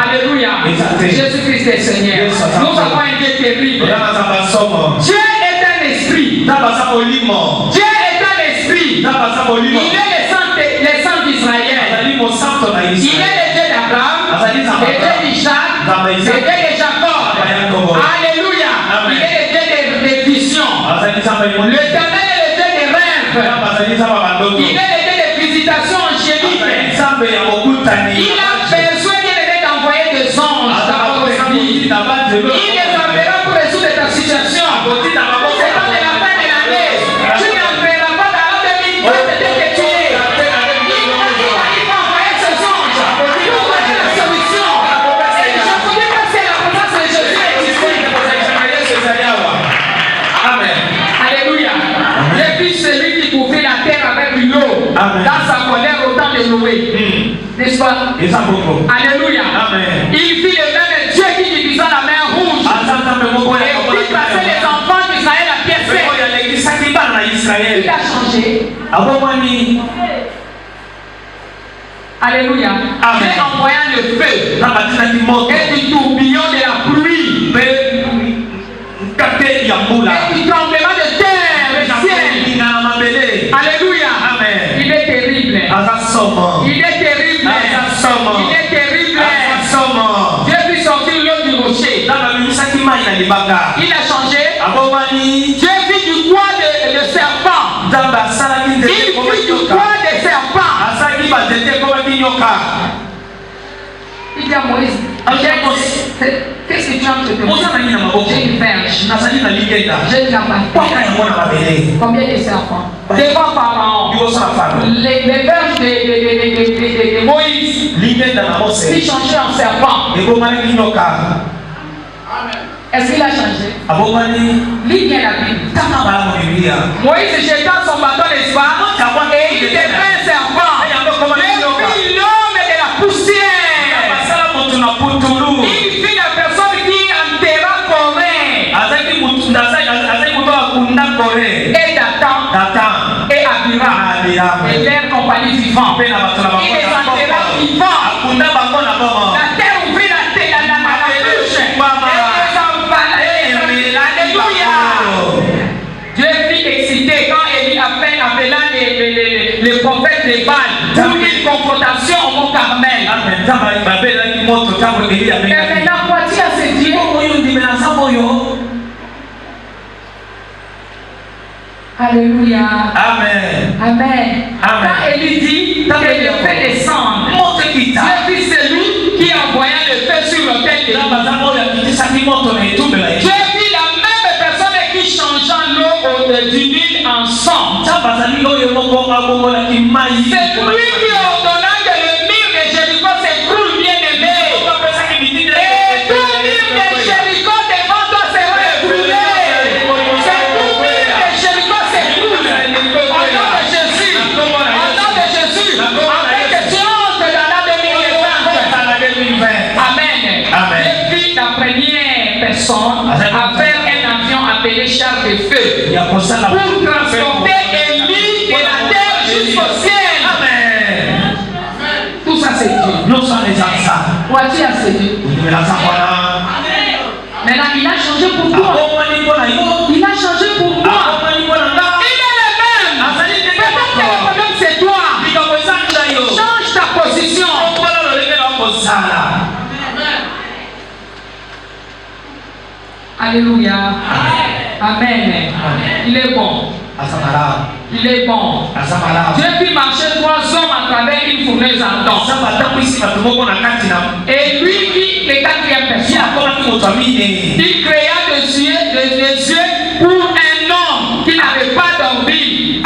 Alléluia. Jésus-Christ est Seigneur. Nous avons un Dieu terrible. Dieu est un esprit. Dieu est un esprit. Il est le sang d'Israël. Il est le Dieu d'Abraham, le Dieu d'Isaac, le Dieu de Jacob. Alléluia. Il est le Dieu des visions. L'Éternel est le Dieu des rêves. Il est le Dieu des visitations angéliques. Il a besoin d'envoyer des anges dans votre vie. Il les enverra pour résoudre ta situation. C'est dans la fin de l'année. Tu n'enverras pas dans la 2020 que tu es. Il va envoyer ses anges pour donner la solution. Et je vous dis que c'est la présence de Jésus. Amen. Alléluia. Et puis celui qui couvrit la terre avec une eau dans sa colère au temps de Noé. N'est-ce pas? Alléluia. Amen. Il fit le même Dieu qui divisa la mer rouge. Et puis plaçait les enfants d'Israël à pied sec. Il a changé. Alléluia. Dieu envoya le feu et du tourbillon de la pluie et du tremblement de terre le ciel. Alléluia. Amen. Il est terrible. Il est terrible. Il est terrible. Dieu fit sortir l'eau du rocher. Il a changé. Dieu fit du bois de serpent. Il fit du bois de serpent. Il dit à Moïse, qu'est-ce que tu as te demander? J'ai une verge. J'ai une cabane. Combien de serpents? Devant Pharaon. Les verges de Moïse. Il changeait en serpent. Est-ce qu'il a changé? Lis bien la Bible. Moïse jeta son bâton d'espoir et il devint un serpent. Et puis l'homme de la poussière. Il fit la personne qui enterra Corée. Et Dathan et Abiram et leurs compagnies vivantes. Il les enterra vivants. La terre ouvrit la bouche. Alléluia. Dieu fut excité quand Élie appela les prophètes de Baal pour une confrontation au mont Carmel. Et maintenant, crois-tu à ce Dieu? Alléluia. Amen. Amen. Quand Élie dit que le feu descende, Dieu fut celui qui envoya le feu sur l'autel de Dieu. Dieu fut la même personne qui changea l'eau du Nil en sang. C'est lui qui ordonna que le mur de Jéricho s'écroule, bien-aimé. Et tout mur de Jéricho devant toi sera écroulé. C'est tout mur de Jéricho s'écroule. Au nom de Jésus. Au nom de Jésus. Afin que tu entres dans la 2020. Amen. Je fis la première personne à faire un avion appelé char de feu pour transporter Élie de la terre jusqu'au ciel. Amen. Tout ça c'est Dieu. Vois-tu à ce Dieu? Maintenant il a changé pour toi. Il a changé pour moi. Il est le même. Peut-être que le problème c'est toi. Change ta position. Alléluia. Amen. Il est bon. Il est bon. Dieu fit marcher 3 hommes à travers une fournaise ardente. Et lui fit les 4e personne. Il créa des yeux pour un homme qui n'avait pas dormi.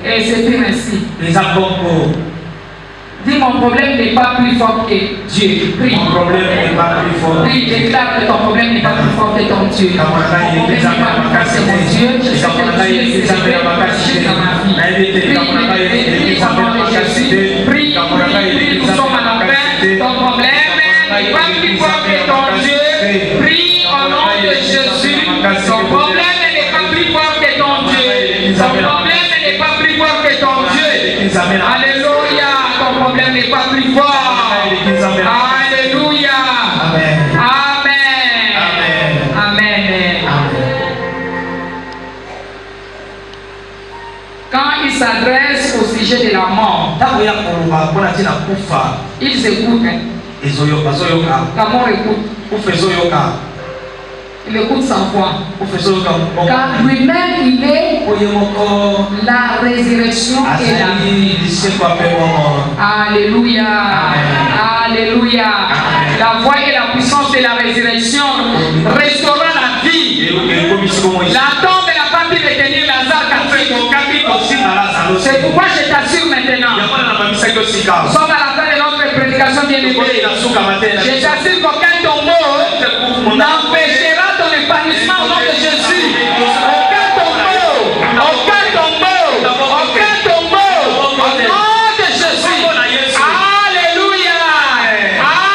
Et c'était ainsi. Dis, mon problème n'est pas plus fort que Dieu. Prie. Mon problème n'est pas plus fort. Prie, déclare que ton problème n'est pas plus fort que ton Dieu. Mon problème n'est pas plus fort que mon Dieu. Je sais que Dieu est caché dans ma vie. Prie, au nom de Jésus. Prie, nous sommes à la fin. Ton problème n'est pas plus fort que ton Dieu. Prie au nom de Jésus. Ton problème n'est pas plus fort que ton Dieu. Ton problème n'est pas plus fort que ton Dieu. Alléluia. Ton problème n'est pas plus fort. Alléluia. Amen. Amen. Amen. Quand il s'adresse au sujet de la mort, ils écoutent. La mort écoute. Il écoute sans voix. Car lui-même, il est la résurrection et la vie. Alléluia. Alléluia. La voix et la puissance de la résurrection restaurera la vie. La tombe n'a pas pu retenir Lazare. C'est pourquoi je t'assure maintenant. Nous sommes à la fin de notre prédication bien-aimée. Je t'assure qu'aucun tombeau n'empêchera ton épanouissement au nom de Jésus. Aucun tombeau, aucun tombeau, aucun tombeau, au nom de Jésus. Alléluia.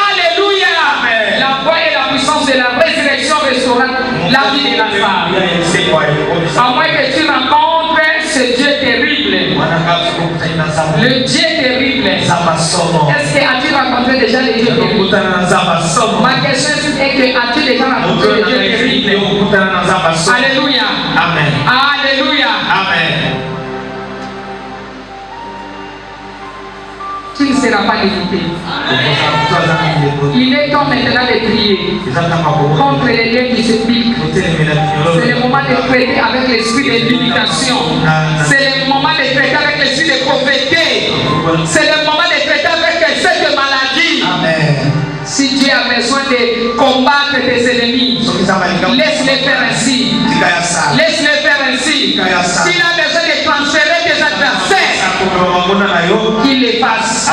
Alléluia. La voix et la puissance de la résurrection restaurera la vie de Lazare. À moins que tu rencontres ce Dieu terrible. Le Dieu terrible. Est-ce que as-tu rencontré déjà le Dieu terrible? Ma question est que as-tu déjà rencontré le Dieu terrible? Alléluia. Amen. Alléluia. Amen. Tu ne seras pas limité. Il est temps maintenant de prier contre les liens qui se piquent. C'est le moment de traiter avec l'esprit de limitation. C'est le moment de traiter avec l'esprit de pauvreté. C'est le moment de traiter avec cette maladie. Si Dieu a besoin de combattre tes ennemis, laisse-les faire ainsi. Laisse-les faire ainsi. S'il a besoin de transférer tes adversaires, qu'il les fasse.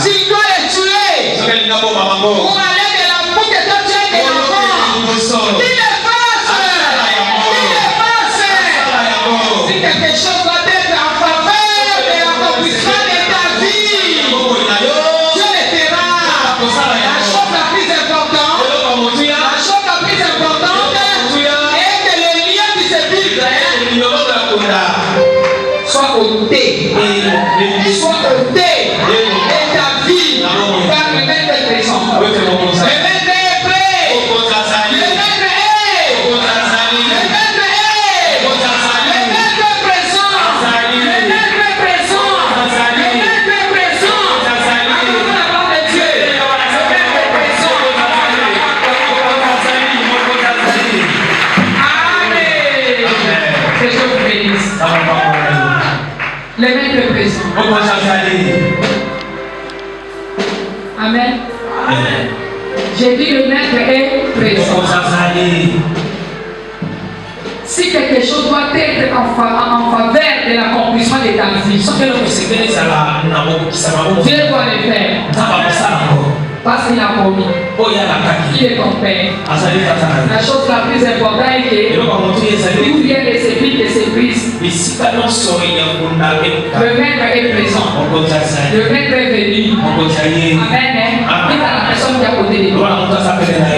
S'il doit les tuer, pour aller de la bouche de ton Dieu et de l'enfant, qu'il les fasse. Qu'il les fasse. Si quelque chose doit être en faveur de l'accomplissement de ta vie, Dieu le fera. La chose la plus importante est que le lien qui se vibre soit ôté. Soit ôté de ta vie par le maître présent. Le maître est prêt. Le maître est. Le maître est. Le maître est présent. Le maître est présent. Le maître est présent. Acclamons la parole de Dieu. Le maître est présent. Amen. Que Dieu vous bénisse. Le maître est présent. Amen. J'ai dit le maître est présent. Si quelque chose doit être en faveur de l'accomplissement de ta vie, Dieu doit le faire. Parce qu'il a promis. Il est ton Père. La chose la plus importante est que tout vient de ses vies, de ses prises. Le maître est présent. Le maître est venu. Amen. Dis à la personne qui est à côté de toi.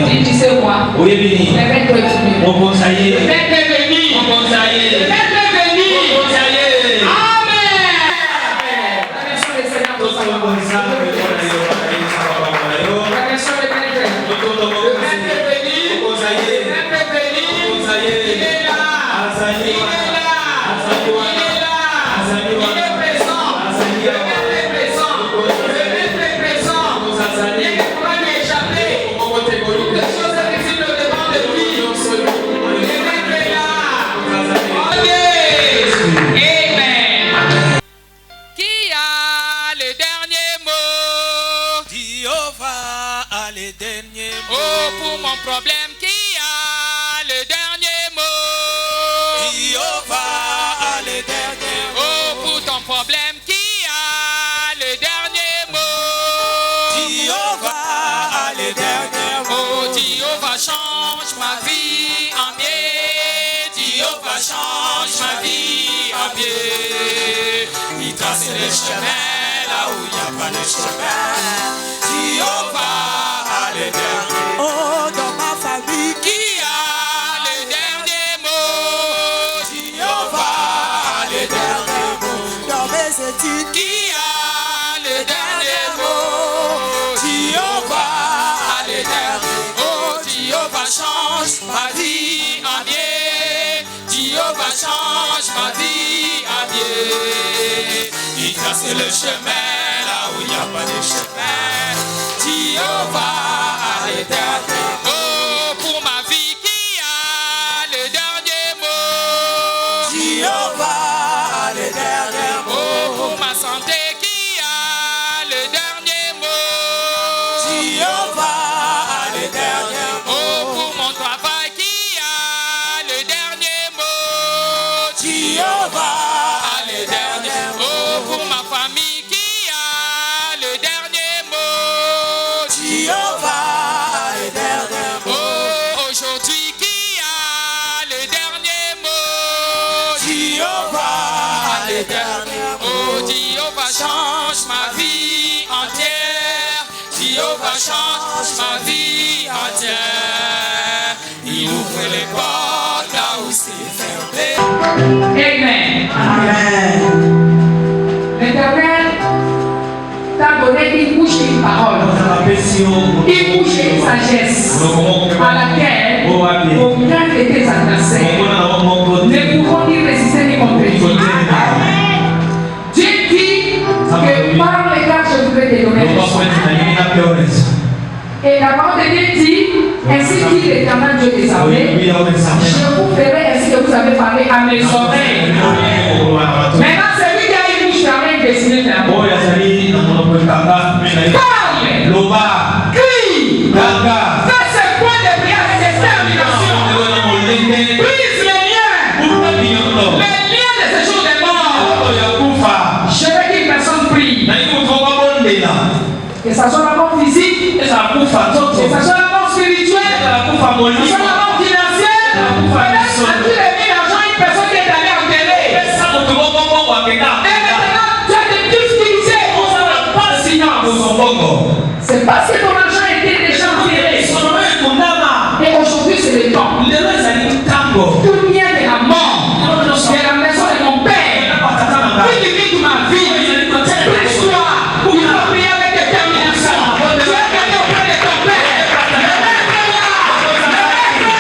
Dis, c'est moi. Le maître est venu. Le maître est venu. Le maître est venu. Amen. Le maître est là. Jéhovah a le dernier mot. Oh, pour ton problème, qui a le dernier mot? Jéhovah a le dernier mot. Oh, Jéhovah change ma vie en mieux. Jéhovah change ma vie en mieux. Il trace le chemin là où il n'y a pas de chemin. Jéhovah a le dernier mot. Oh, dans ma famille, Qui a le dernier mot? Jéhovah a le dernier mot. Dans mes études, Qui a le dernier mot? Jéhovah a le dernier mot. Oh, Jéhovah change ma vie en mieux. Jéhovah change ma vie en mieux. Il trace le chemin là où il n'y a pas de chemin. Jéhovah a le dernier mot. Oh, pour ma vie, qui a le dernier mot? Jéhovah a le dernier mot. Oh, pour ma santé, qui a le dernier mot? Jéhovah a le dernier mot. Oh, pour mon travail, qui a le dernier mot? Jéhovah A le dernier mot. Oh, pour ma famille, qui a le dernier mot? Jéhovah a le dernier mot. Oh, aujourd'hui, qui a le dernier mot? Jéhovah a le dernier mot. Oh, Jéhovah change ma vie entière. Jéhovah change ma vie entière. Il ouvre les portes là où c'est fermé. Amen. Amen. L'Éternel t'a donné une bouche et une parole. Une bouche et une sagesse à laquelle aucun de tes adversaires ne pourront ni résister ni contredire. Dieu dit que par les gars je voudrais te donner les soins. Et la parole de Dieu dit, ainsi dit l'Éternel Dieu des armées, je vous ferai ainsi que vous avez parlé à mes oreilles. Maintenant, celui qui a une bouche fermée destinée vers moi. Parle, crie, fais ce point de prière avec détermination. Brise les liens de ce jour de mort. Je veux qu'une personne prie. Que ça soit la mort physique, que ça soit la mort spirituelle, que ça soit la mort financière. Peut-être as-tu remis l'argent à une personne qui est allée en télé. Et maintenant, tu as des difficultés. C'est parce que ton argent était déjà enterré. Et aujourd'hui, c'est le temps. Tout vient de la mort. De la maison de mon père. Qui limite ma vie. Brise-toi. Pour qu'il faut prier avec détermination. Tu vas gagner auprès de ton père. Le maître est là. Le maître est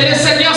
le Seigneur